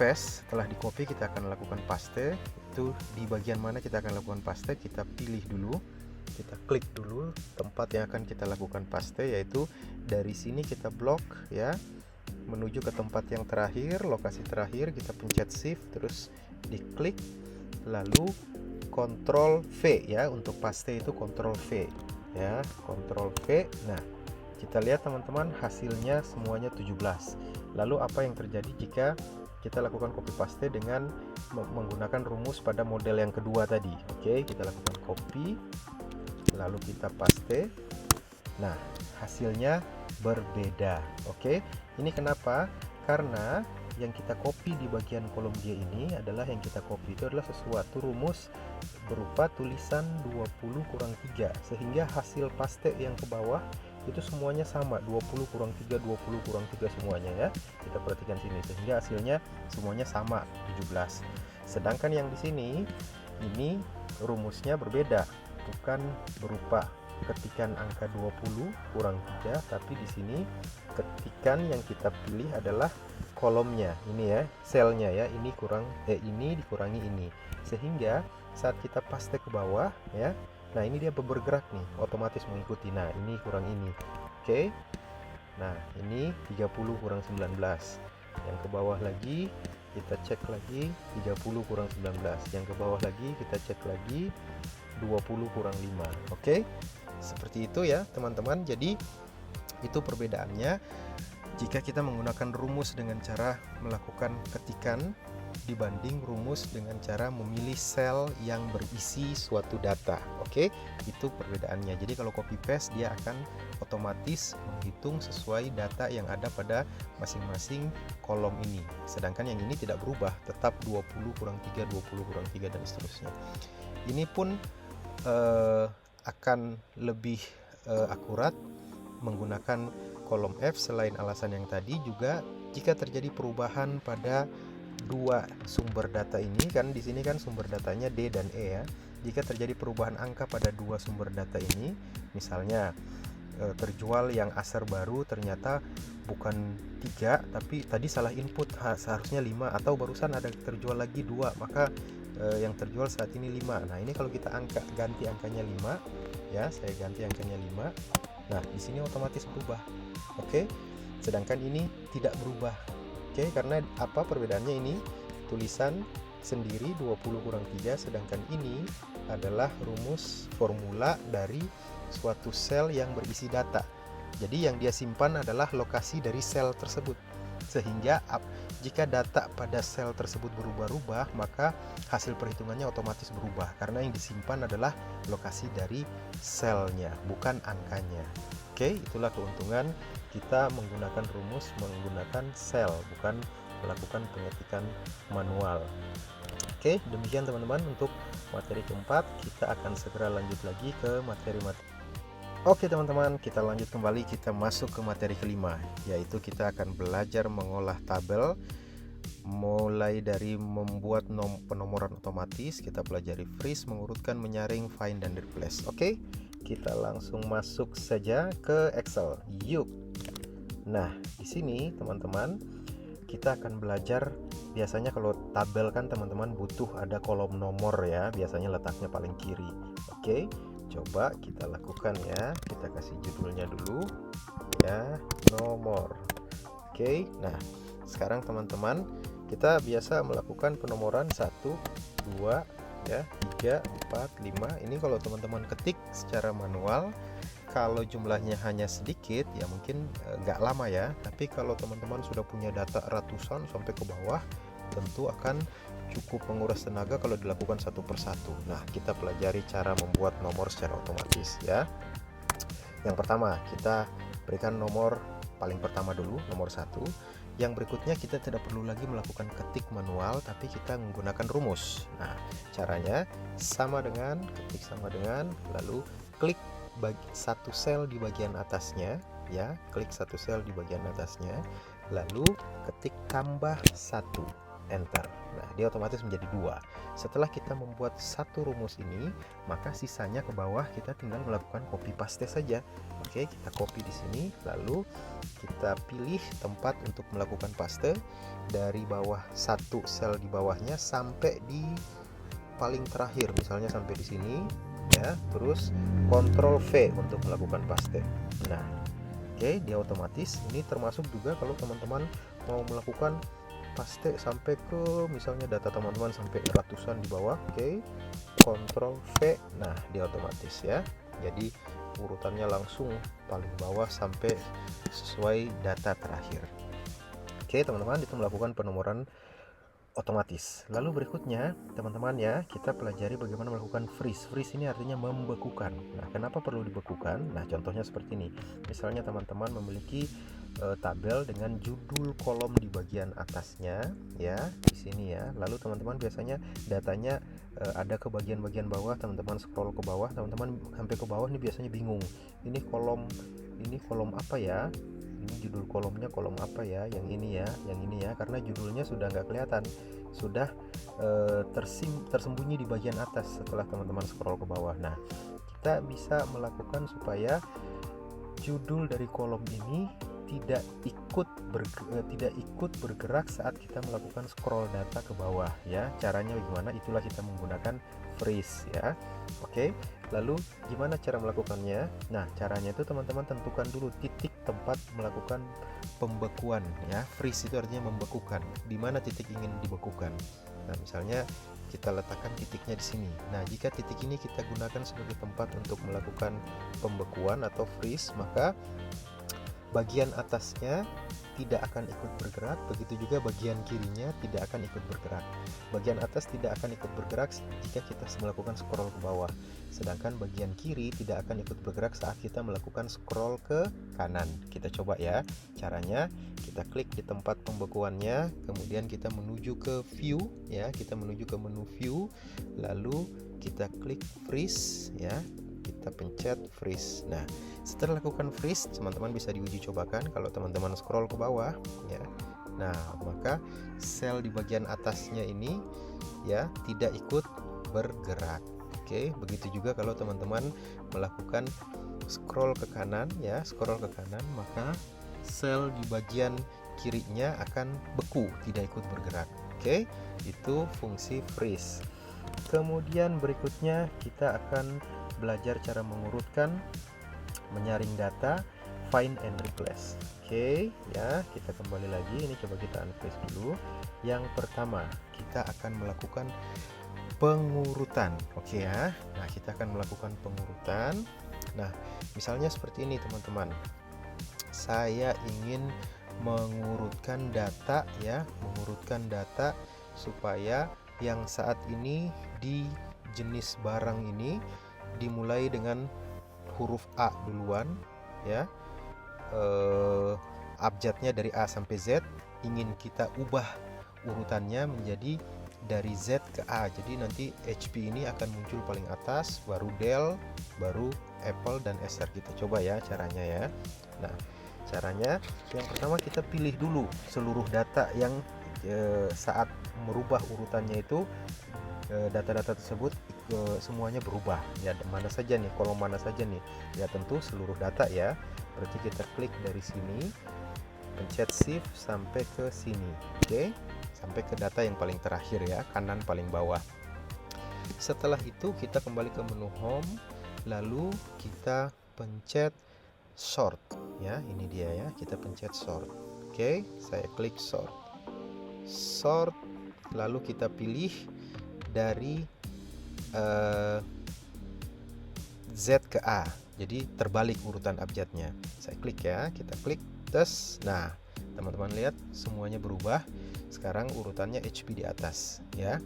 paste. Setelah di copy kita akan lakukan paste. Itu di bagian mana kita akan lakukan paste, kita pilih dulu, kita klik dulu tempat yang akan kita lakukan paste, yaitu dari sini kita blok ya, menuju ke tempat yang terakhir, lokasi terakhir, kita pencet shift terus diklik, lalu Ctrl V ya, untuk paste itu Ctrl V ya, Ctrl V. Nah, kita lihat teman-teman hasilnya semuanya 17. Lalu apa yang terjadi jika kita lakukan copy paste dengan menggunakan rumus pada model yang kedua tadi? Oke, kita lakukan copy lalu kita paste. Nah, hasilnya berbeda. Oke, ini kenapa? Karena yang kita copy di bagian kolom G ini adalah yang kita copy itu adalah sesuatu rumus berupa tulisan 20 kurang 3, sehingga hasil paste yang ke bawah itu semuanya sama, 20 kurang 3, 20 kurang 3 semuanya ya. Kita perhatikan sini, sehingga hasilnya semuanya sama 17. Sedangkan yang di sini ini rumusnya berbeda, bukan berupa ketikan angka 20 kurang 3, tapi di sini ketikan yang kita pilih adalah kolomnya ini ya, selnya ya, ini ini dikurangi ini, sehingga saat kita paste ke bawah ya, nah ini dia bergerak nih, otomatis mengikuti. Nah, ini kurang ini. Oke. Nah, ini 30 kurang 19. Yang ke bawah lagi kita cek lagi 30 kurang 19. Yang ke bawah lagi kita cek lagi 20 kurang 5. Oke. Seperti itu ya, teman-teman. Jadi itu perbedaannya jika kita menggunakan rumus dengan cara melakukan ketikan dibanding rumus dengan cara memilih sel yang berisi suatu data. Oke, itu perbedaannya. Jadi kalau copy paste dia akan otomatis menghitung sesuai data yang ada pada masing-masing kolom ini. Sedangkan yang ini tidak berubah, tetap 20 kurang 3, 20 kurang 3 dan seterusnya. Ini pun akan lebih akurat menggunakan kolom F. Selain alasan yang tadi, juga jika terjadi perubahan pada dua sumber data ini, kan di sini kan sumber datanya D dan E ya. Jika terjadi perubahan angka pada dua sumber data ini, misalnya terjual yang aser baru ternyata bukan 3 tapi tadi salah input, seharusnya 5, atau barusan ada terjual lagi 2, maka yang terjual saat ini 5. Nah, ini kalau kita ganti angkanya 5 ya, saya ganti angkanya 5. Nah, di sini otomatis berubah. Oke. Sedangkan ini tidak berubah. Oke, karena apa perbedaannya? Ini tulisan sendiri 20 kurang 3, sedangkan ini adalah rumus formula dari suatu sel yang berisi data. Jadi yang dia simpan adalah lokasi dari sel tersebut, sehingga jika data pada sel tersebut berubah-ubah, maka hasil perhitungannya otomatis berubah, karena yang disimpan adalah lokasi dari selnya, bukan angkanya. Oke, itulah keuntungan kita menggunakan rumus menggunakan sel, bukan melakukan pengetikan manual. Oke, demikian teman-teman untuk materi keempat. Kita akan segera lanjut lagi ke materi-materi. Oke teman-teman, kita lanjut kembali, kita masuk ke materi kelima, yaitu kita akan belajar mengolah tabel. Mulai dari membuat penomoran otomatis, kita pelajari freeze, mengurutkan, menyaring, find, dan replace. Oke, kita langsung masuk saja ke Excel. Yuk. Nah, di sini teman-teman, kita akan belajar. Biasanya kalau tabel kan teman-teman butuh ada kolom nomor ya, biasanya letaknya paling kiri. Oke, coba kita lakukan ya. Kita kasih judulnya dulu ya, nomor. Oke, nah sekarang teman-teman, kita biasa melakukan penomoran 1, 2 ya, 3, 4, 5. Ini kalau teman-teman ketik secara manual, kalau jumlahnya hanya sedikit ya mungkin nggak lama ya. Tapi kalau teman-teman sudah punya data ratusan sampai ke bawah, tentu akan cukup menguras tenaga kalau dilakukan satu persatu. Nah, kita pelajari cara membuat nomor secara otomatis ya. Yang pertama, kita berikan nomor paling pertama dulu, nomor 1. Yang berikutnya kita tidak perlu lagi melakukan ketik manual, tapi kita menggunakan rumus. Nah, caranya sama dengan ketik sama dengan, lalu klik satu sel di bagian atasnya ya, klik satu sel di bagian atasnya, lalu ketik tambah 1, enter. Nah, dia otomatis menjadi 2. Setelah kita membuat satu rumus ini, maka sisanya ke bawah kita tinggal melakukan copy paste saja. Oke, kita copy di sini, lalu kita pilih tempat untuk melakukan paste dari bawah, satu sel di bawahnya sampai di paling terakhir, misalnya sampai di sini ya, terus Ctrl V untuk melakukan paste. Nah, oke, dia otomatis. Ini termasuk juga kalau teman-teman mau melakukan paste sampai ke misalnya data teman-teman sampai ratusan di bawah. Oke, Ctrl V. Nah, dia otomatis ya. Jadi urutannya langsung paling bawah sampai sesuai data terakhir. Oke teman-teman, itu melakukan penomoran otomatis. Lalu berikutnya teman-teman ya, kita pelajari bagaimana melakukan freeze. Freeze ini artinya membekukan. Nah, kenapa perlu dibekukan? Nah, contohnya seperti ini. Misalnya teman-teman memiliki tabel dengan judul kolom di bagian atasnya ya, di sini ya. Lalu teman-teman biasanya datanya ada ke bagian-bagian bawah, teman-teman scroll ke bawah, teman-teman sampai ke bawah ini biasanya bingung. Ini kolom apa ya? Ini judul kolomnya kolom apa ya, yang ini ya, karena judulnya sudah nggak kelihatan, sudah tersembunyi di bagian atas setelah teman-teman scroll ke bawah. Nah, kita bisa melakukan supaya judul dari kolom ini tidak ikut bergerak saat kita melakukan scroll data ke bawah ya. Caranya bagaimana? Itulah kita menggunakan freeze ya. Oke, lalu gimana cara melakukannya? Nah, caranya itu teman-teman tentukan dulu titik tempat melakukan pembekuan ya. Freeze itu artinya membekukan. Di mana titik ingin dibekukan? Nah, misalnya kita letakkan titiknya di sini. Nah, jika titik ini kita gunakan sebagai tempat untuk melakukan pembekuan atau freeze, maka bagian atasnya tidak akan ikut bergerak, begitu juga bagian kirinya tidak akan ikut bergerak. Bagian atas tidak akan ikut bergerak jika kita melakukan scroll ke bawah, sedangkan bagian kiri tidak akan ikut bergerak saat kita melakukan scroll ke kanan. Kita coba ya caranya. Kita klik di tempat pembekuannya, kemudian kita menuju ke view ya, kita menuju ke menu view, lalu kita klik freeze ya, kita pencet freeze. Nah, setelah lakukan freeze, teman-teman bisa diuji cobakan kalau teman-teman scroll ke bawah ya. Nah, maka sel di bagian atasnya ini ya tidak ikut bergerak. Oke, begitu juga kalau teman-teman melakukan scroll ke kanan ya, scroll ke kanan, maka sel di bagian kirinya akan beku, tidak ikut bergerak. Oke, itu fungsi freeze. Kemudian berikutnya kita akan belajar cara mengurutkan, menyaring data, find and replace. Oke ya, kita kembali lagi. Ini coba kita unfreeze dulu. Yang pertama, kita akan melakukan pengurutan. Oke ya. Nah, kita akan melakukan pengurutan. Nah, misalnya seperti ini teman-teman. Saya ingin mengurutkan data ya, mengurutkan data supaya yang saat ini di jenis barang ini dimulai dengan huruf A duluan ya. Abjadnya dari A sampai Z ingin kita ubah urutannya menjadi dari Z ke A. Jadi nanti HP ini akan muncul paling atas, baru Dell, baru Apple dan Acer. Kita coba ya caranya ya. Nah, caranya yang pertama kita pilih dulu seluruh data yang saat merubah urutannya itu data-data tersebut semuanya berubah ya, mana saja nih, kolom mana saja nih ya, tentu seluruh data ya. Berarti kita klik dari sini, pencet shift sampai ke sini, oke, sampai ke data yang paling terakhir ya, kanan paling bawah. Setelah itu kita kembali ke menu home, lalu kita pencet sort ya, ini dia ya, kita pencet sort. Oke, saya klik sort, lalu kita pilih dari Z ke A, jadi terbalik urutan abjadnya. Saya klik ya, kita klik tes. Nah, teman-teman lihat semuanya berubah. Sekarang urutannya HP di atas ya.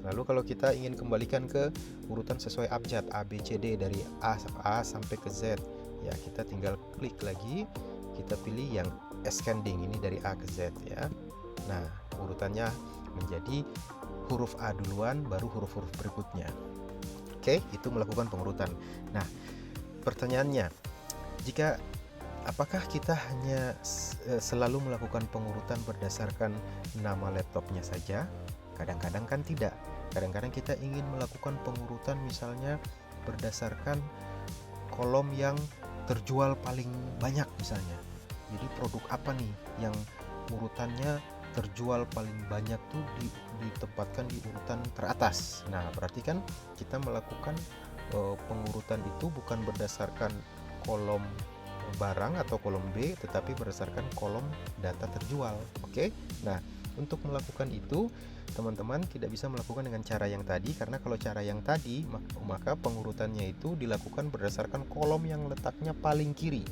Lalu kalau kita ingin kembalikan ke urutan sesuai abjad A B C D dari A sampai ke Z ya, kita tinggal klik lagi, kita pilih yang ascending, ini dari A ke Z ya. Nah, urutannya menjadi huruf A duluan, baru huruf-huruf berikutnya. Oke, itu melakukan pengurutan. Nah, pertanyaannya, apakah kita hanya selalu melakukan pengurutan berdasarkan nama laptopnya saja? Kadang-kadang kan tidak. Kadang-kadang kita ingin melakukan pengurutan misalnya berdasarkan kolom yang terjual paling banyak misalnya. Jadi produk apa nih yang urutannya terjual paling banyak tuh ditempatkan di urutan teratas. Nah, berarti kan kita melakukan pengurutan itu bukan berdasarkan kolom barang atau kolom B, tetapi berdasarkan kolom data terjual. Oke. Nah, untuk melakukan itu teman-teman tidak bisa melakukan dengan cara yang tadi, karena kalau cara yang tadi maka pengurutannya itu dilakukan berdasarkan kolom yang letaknya paling kiri.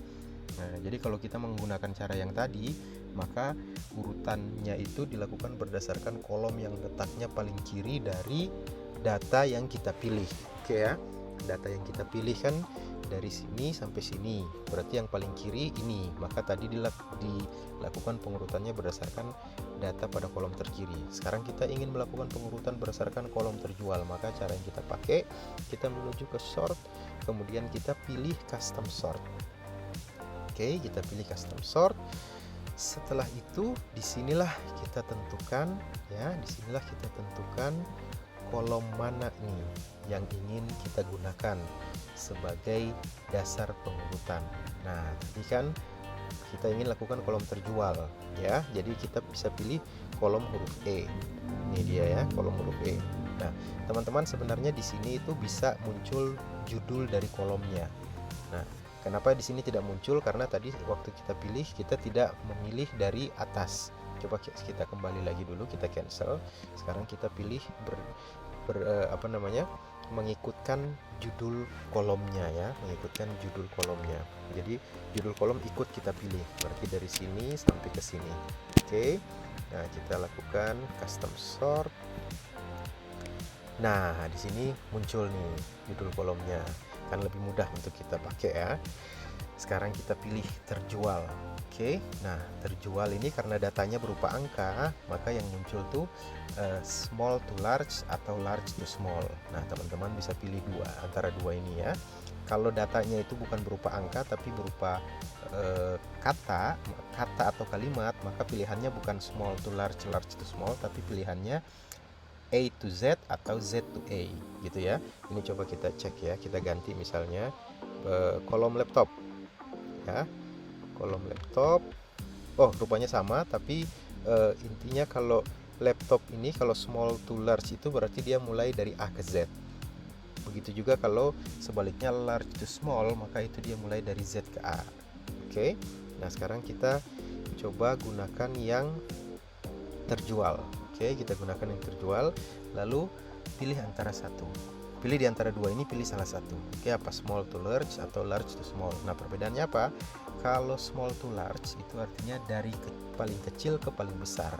Nah, jadi kalau kita menggunakan cara yang tadi, maka urutannya itu dilakukan berdasarkan kolom yang letaknya paling kiri dari data yang kita pilih. Oke ya, data yang kita pilih kan dari sini sampai sini, berarti yang paling kiri ini, maka tadi dilakukan pengurutannya berdasarkan data pada kolom terkiri. Sekarang kita ingin melakukan pengurutan berdasarkan kolom terjual, maka cara yang kita pakai, kita menuju ke sort, kemudian kita pilih custom sort. Oke, kita pilih custom sort. Setelah itu disinilah kita tentukan ya, disinilah kita tentukan kolom mana nih yang ingin kita gunakan sebagai dasar pengurutan. Nah, tadi kan kita ingin lakukan kolom terjual ya, jadi kita bisa pilih kolom huruf E. Ini dia ya, kolom huruf E. Nah, teman-teman sebenarnya di sini itu bisa muncul judul dari kolomnya. Nah, kenapa di sini tidak muncul? Karena tadi waktu kita pilih, kita tidak memilih dari atas. Coba kita kembali lagi dulu, kita cancel. Sekarang kita pilih mengikutkan judul kolomnya ya, mengikutkan judul kolomnya. Jadi judul kolom ikut kita pilih, berarti dari sini sampai ke sini. Oke. Nah, kita lakukan custom sort. Nah, di sini muncul nih judul kolomnya, kan lebih mudah untuk kita pakai ya. Sekarang kita pilih terjual. Oke, nah terjual ini karena datanya berupa angka, maka yang muncul tuh small to large atau large to small. Nah, teman-teman bisa pilih antara dua ini ya. Kalau datanya itu bukan berupa angka tapi berupa kata atau kalimat, maka pilihannya bukan small to large, large to small, tapi pilihannya A to Z atau Z to A gitu ya. Ini coba kita cek ya, kita ganti misalnya kolom laptop ya, kolom laptop. Oh, rupanya sama, tapi intinya kalau laptop ini kalau small to large itu berarti dia mulai dari A ke Z. Begitu juga kalau sebaliknya large to small, maka itu dia mulai dari Z ke A. Oke. Nah, sekarang kita coba gunakan yang terjual. Oke, kita gunakan yang terjual, lalu pilih antara satu. Pilih di antara dua ini, pilih salah satu. Oke, apa small to large atau large to small. Nah, perbedaannya apa? Kalau small to large itu artinya dari paling kecil ke paling besar.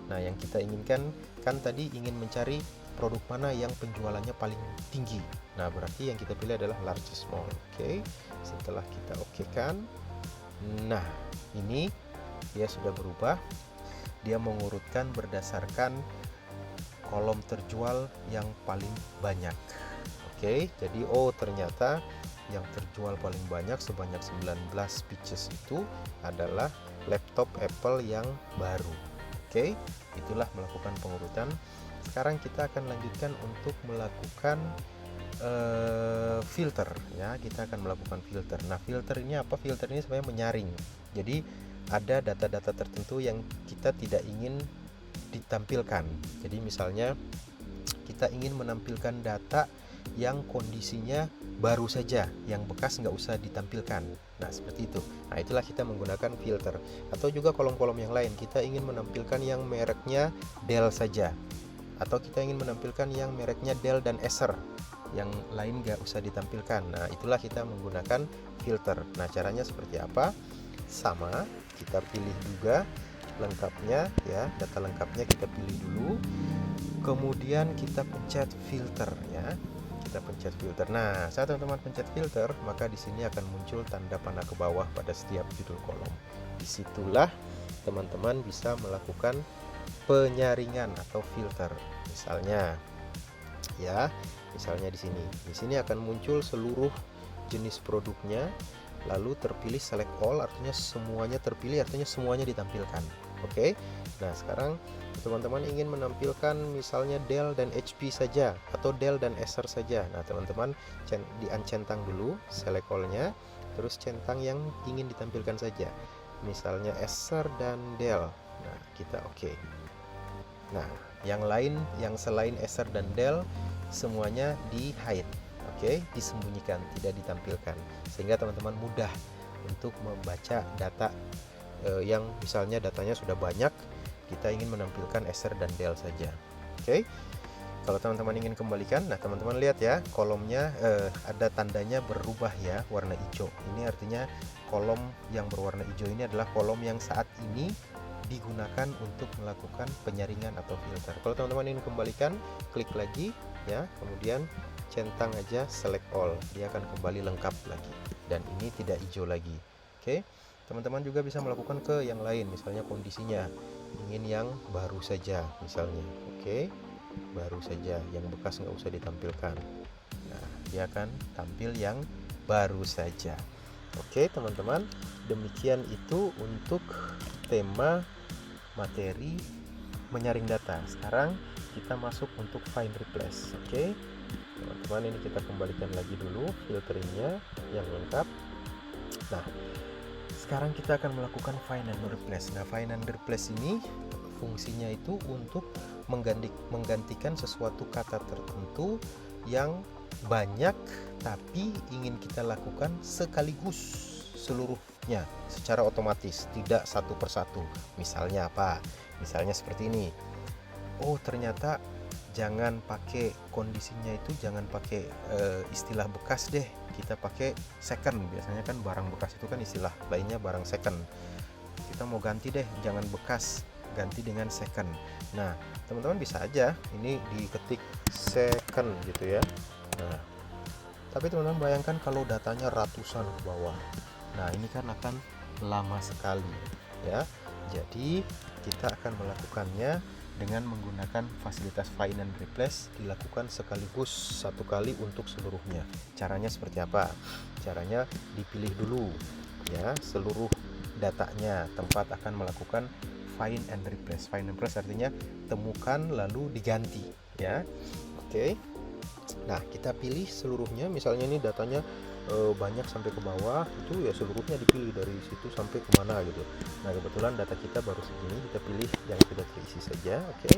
Nah, yang kita inginkan kan tadi ingin mencari produk mana yang penjualannya paling tinggi. Nah, berarti yang kita pilih adalah large to small. Oke, setelah kita okekan, nah ini dia sudah berubah. Dia mengurutkan berdasarkan kolom terjual yang paling banyak. Oke, jadi ternyata yang terjual paling banyak sebanyak 19 pieces itu adalah laptop Apple yang baru. Oke, itulah melakukan pengurutan. Sekarang kita akan lanjutkan untuk melakukan filter ya. Kita akan melakukan filter. Nah, filter ini apa? Filter ini sebenarnya menyaring. Jadi ada data-data tertentu yang kita tidak ingin ditampilkan. Jadi misalnya kita ingin menampilkan data yang kondisinya baru saja, yang bekas nggak usah ditampilkan. Nah, seperti itu. Nah, itulah kita menggunakan filter. Atau juga kolom-kolom yang lain, kita ingin menampilkan yang mereknya Dell saja, atau kita ingin menampilkan yang mereknya Dell dan Acer, yang lain nggak usah ditampilkan. Nah, itulah kita menggunakan filter. Nah, caranya seperti apa? Sama, kita pilih juga lengkapnya ya, data lengkapnya kita pilih dulu, kemudian kita pencet filter ya. Kita pencet filter. Nah, saat teman-teman pencet filter, maka di sini akan muncul tanda panah ke bawah pada setiap judul kolom. Disitulah teman-teman bisa melakukan penyaringan atau filter. Misalnya ya, misalnya di sini akan muncul seluruh jenis produknya, lalu terpilih select all, artinya semuanya terpilih, artinya semuanya ditampilkan. Oke. Nah, sekarang teman-teman ingin menampilkan misalnya Dell dan HP saja, atau Dell dan Acer saja. Nah, teman-teman diancentang dulu select all-nya, terus centang yang ingin ditampilkan saja, misalnya Acer dan Dell. Nah, kita oke. Nah, yang lain yang selain Acer dan Dell semuanya di hide. Oke, disembunyikan, tidak ditampilkan, sehingga teman-teman mudah untuk membaca data yang misalnya datanya sudah banyak, kita ingin menampilkan Acer dan Dell saja. Oke, kalau teman-teman ingin kembalikan, nah teman-teman lihat ya, kolomnya ada tandanya berubah ya, warna hijau. Ini artinya kolom yang berwarna hijau ini adalah kolom yang saat ini digunakan untuk melakukan penyaringan atau filter. Kalau teman-teman ingin kembalikan, klik lagi ya, kemudian centang aja select all, dia akan kembali lengkap lagi, dan ini tidak hijau lagi. Oke, teman-teman juga bisa melakukan ke yang lain, misalnya kondisinya ingin yang baru saja misalnya. Oke, baru saja, yang bekas nggak usah ditampilkan. Nah, dia akan tampil yang baru saja. Oke teman-teman, demikian itu untuk tema materi menyaring data. Sekarang kita masuk untuk find replace. Oke teman-teman, ini kita kembalikan lagi dulu filteringnya yang lengkap. Nah, sekarang kita akan melakukan find and replace. Nah, find and replace ini fungsinya itu untuk menggantikan sesuatu kata tertentu yang banyak tapi ingin kita lakukan sekaligus seluruhnya secara otomatis, tidak satu persatu. Misalnya apa? Misalnya seperti ini. Oh, ternyata jangan pakai kondisinya itu, jangan pakai istilah bekas deh, kita pakai second. Biasanya kan barang bekas itu kan istilah lainnya barang second. Kita mau ganti deh, jangan bekas, ganti dengan second. Nah, teman-teman bisa aja ini diketik second gitu ya. Nah, tapi teman-teman bayangkan kalau datanya ratusan ke bawah. Nah, ini kan akan lama sekali ya. Jadi kita akan melakukannya dengan menggunakan fasilitas find and replace, dilakukan sekaligus satu kali untuk seluruhnya. Caranya seperti apa? Caranya dipilih dulu ya seluruh datanya, tempat akan melakukan find and replace. Find and replace artinya temukan lalu diganti ya. Oke. Nah, kita pilih seluruhnya, misalnya ini datanya banyak sampai ke bawah, itu ya seluruhnya dipilih dari situ sampai kemana gitu. Nah, kebetulan data kita baru segini, kita pilih yang sudah terisi saja. Oke.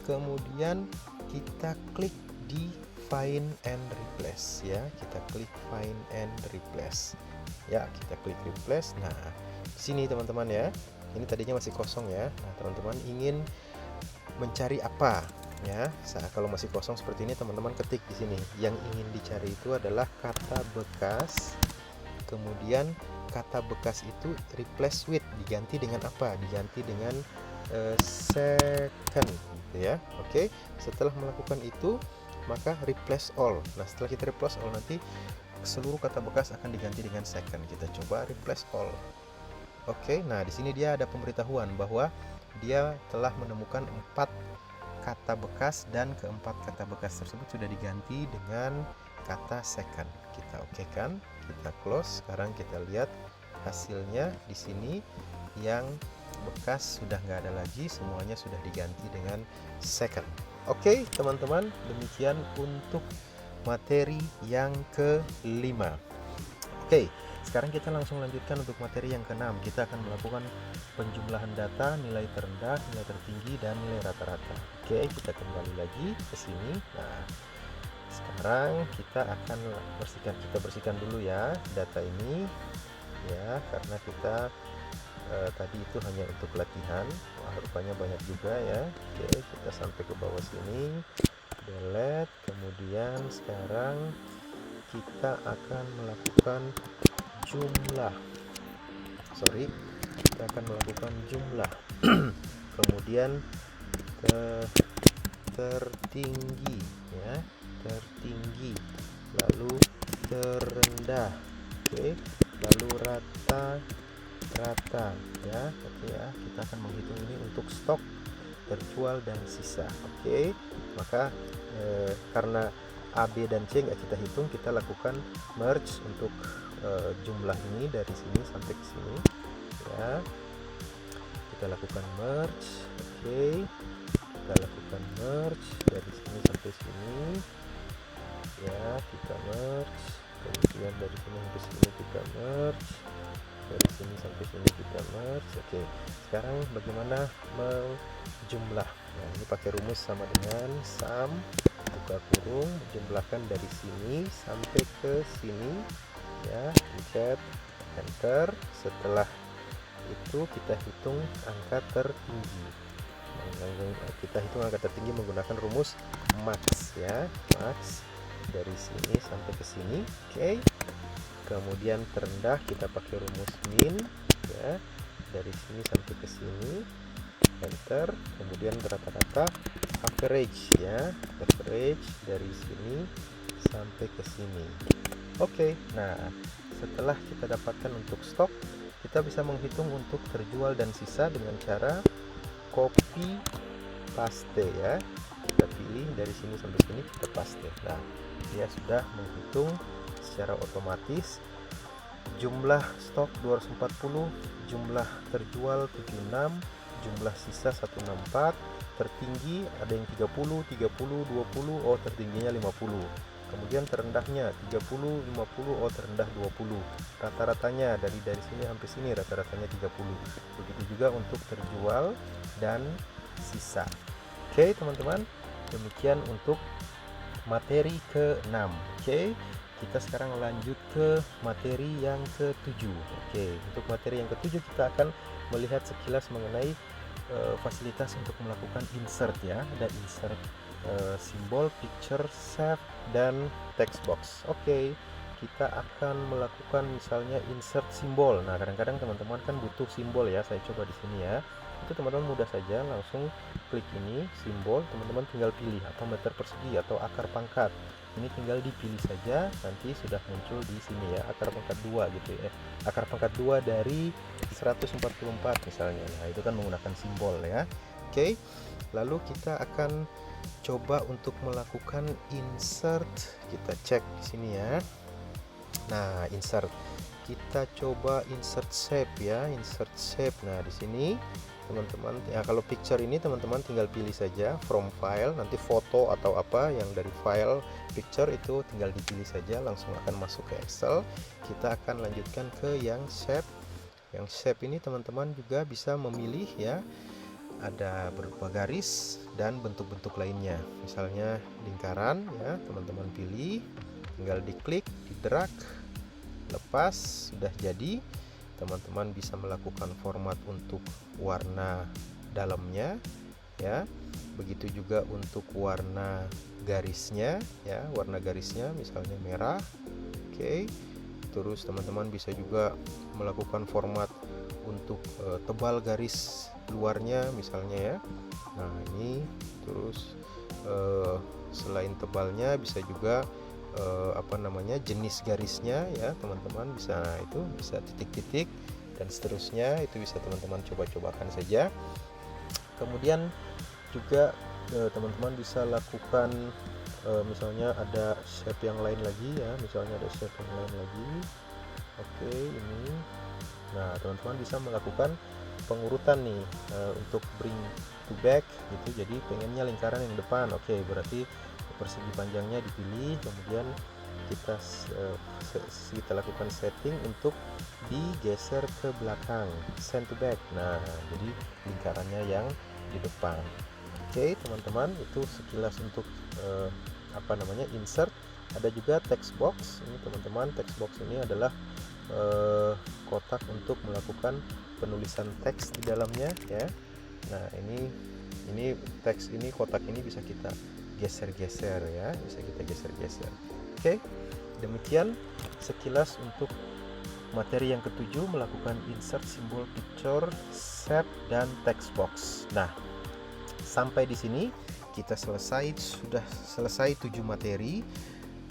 Kemudian kita klik di find and replace ya, kita klik find and replace ya, kita klik replace. Nah, di sini teman-teman ya, ini tadinya masih kosong ya. Nah, teman-teman ingin mencari apa ya. Kalau masih kosong seperti ini, teman-teman ketik di sini. Yang ingin dicari itu adalah kata bekas. Kemudian kata bekas itu replace with, diganti dengan apa? Diganti dengan second gitu ya. Oke, setelah melakukan itu maka replace all. Nah, setelah kita replace all, nanti seluruh kata bekas akan diganti dengan second. Kita coba replace all. Oke, nah di sini dia ada pemberitahuan bahwa dia telah menemukan 4 kata bekas dan keempat kata bekas tersebut sudah diganti dengan kata second. Kita oke kan? Kita close. Sekarang kita lihat hasilnya di sini. Yang bekas sudah nggak ada lagi, semuanya sudah diganti dengan second. Oke, teman-teman, demikian untuk materi yang kelima. Oke, sekarang kita langsung lanjutkan untuk materi yang keenam. Kita akan melakukan penjumlahan data, nilai terendah, nilai tertinggi, dan nilai rata-rata. Oke, kita kembali lagi ke sini. Nah, sekarang kita akan bersihkan dulu ya data ini ya, karena kita tadi itu hanya untuk latihan. Wah, rupanya banyak juga ya. Oke, kita sampai ke bawah sini, delete. Kemudian sekarang kita akan melakukan jumlah, kita akan melakukan jumlah kemudian ke tertinggi ya, tertinggi, lalu terendah, oke, lalu rata ya. Oke ya, kita akan menghitung ini untuk stok, terjual, dan sisa. Oke, maka karena A, B, dan C nggak kita hitung, kita lakukan merge untuk jumlah ini dari sini sampai ke sini ya. Kita lakukan merge. Oke, kita lakukan merge dari sini sampai sini ya, kita merge. Kemudian dari sini sampai sini kita merge, dari sini sampai sini kita merge. Oke, sekarang bagaimana menjumlah? Nah, ini pakai rumus sama dengan sum, buka kurung, jumlahkan dari sini sampai ke sini ya, pencet enter. Setelah itu kita hitung angka tertinggi. Kita hitung angka tertinggi menggunakan rumus max ya, max dari sini sampai ke sini. Oke, kemudian terendah kita pakai rumus min ya, dari sini sampai ke sini, enter. Kemudian rata-rata average ya, average dari sini sampai ke sini. Oke, nah setelah kita dapatkan untuk stok, kita bisa menghitung untuk terjual dan sisa dengan cara copy paste ya. Kita pilih dari sini sampai sini, kita paste. Nah, dia sudah menghitung secara otomatis jumlah stok 240, jumlah terjual 76, jumlah sisa 164, tertinggi ada yang 30, 20, oh tertingginya 50. Kemudian terendahnya 30, 50, oh terendah 20. Rata-ratanya dari sini sampai sini rata-ratanya 30. Begitu juga untuk terjual dan sisa. Oke, teman-teman, demikian untuk materi ke-6. Oke, kita sekarang lanjut ke materi yang ke-7. Oke, untuk materi yang ke-7 kita akan melihat sekilas mengenai fasilitas untuk melakukan insert ya. Ada insert simbol, picture, save, dan text box. Oke, kita akan melakukan misalnya insert simbol. Nah, kadang-kadang teman-teman kan butuh simbol ya. Saya coba di sini ya. Itu teman-teman mudah saja, langsung klik ini simbol, teman-teman tinggal pilih atau meter persegi atau akar pangkat. Ini tinggal dipilih saja, nanti sudah muncul di sini ya, akar pangkat 2 gitu ya. Akar pangkat 2 dari 144 misalnya. Nah, itu kan menggunakan simbol ya. Oke. Lalu kita akan coba untuk melakukan insert. Kita cek di sini ya. Nah, insert. Kita coba insert shape ya, insert shape. Nah, di sini teman-teman ya, kalau picture ini teman-teman tinggal pilih saja from file, nanti foto atau apa yang dari file picture itu tinggal dipilih saja, langsung akan masuk ke Excel. Kita akan lanjutkan ke yang shape. Yang shape ini teman-teman juga bisa memilih ya, ada berupa garis dan bentuk-bentuk lainnya, misalnya lingkaran ya, teman-teman pilih, tinggal diklik, di drag, lepas, sudah jadi. Teman-teman bisa melakukan format untuk warna dalamnya ya. Begitu juga untuk warna garisnya ya, warna garisnya misalnya merah. Oke. Terus teman-teman bisa juga melakukan format untuk tebal garis luarnya misalnya ya. Nah, ini terus selain tebalnya bisa juga jenis garisnya ya, teman-teman bisa, nah itu bisa titik-titik dan seterusnya, itu bisa teman-teman coba-cobakan saja. Kemudian juga teman-teman bisa lakukan misalnya ada shape yang lain lagi ya, misalnya ada shape yang lain lagi. Oke, ini. Nah, teman-teman bisa melakukan pengurutan nih untuk bring to back gitu. Jadi pengennya lingkaran yang depan. Oke, berarti persegi panjangnya dipilih, kemudian kita lakukan setting untuk digeser ke belakang, send to back. Nah, jadi lingkarannya yang di depan. Oke, teman-teman, itu sekilas untuk insert. Ada juga text box. Ini teman-teman, text box ini adalah kotak untuk melakukan penulisan teks di dalamnya ya. Nah, ini teks ini, kotak ini bisa kita geser-geser ya, bisa kita geser-geser. Oke, demikian sekilas untuk materi yang ketujuh, melakukan insert simbol picture, shape, dan text box. Nah, sampai di sini kita sudah selesai 7 materi.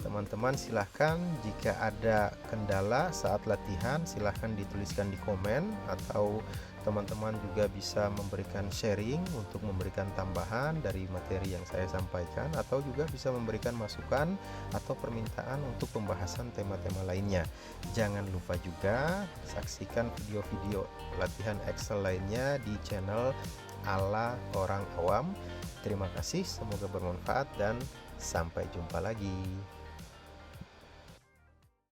Teman-teman silahkan jika ada kendala saat latihan silahkan dituliskan di komen, atau teman-teman juga bisa memberikan sharing untuk memberikan tambahan dari materi yang saya sampaikan, atau juga bisa memberikan masukan atau permintaan untuk pembahasan tema-tema lainnya. Jangan lupa juga saksikan video-video latihan Excel lainnya di channel Ala Orang Awam. Terima kasih, semoga bermanfaat dan sampai jumpa lagi.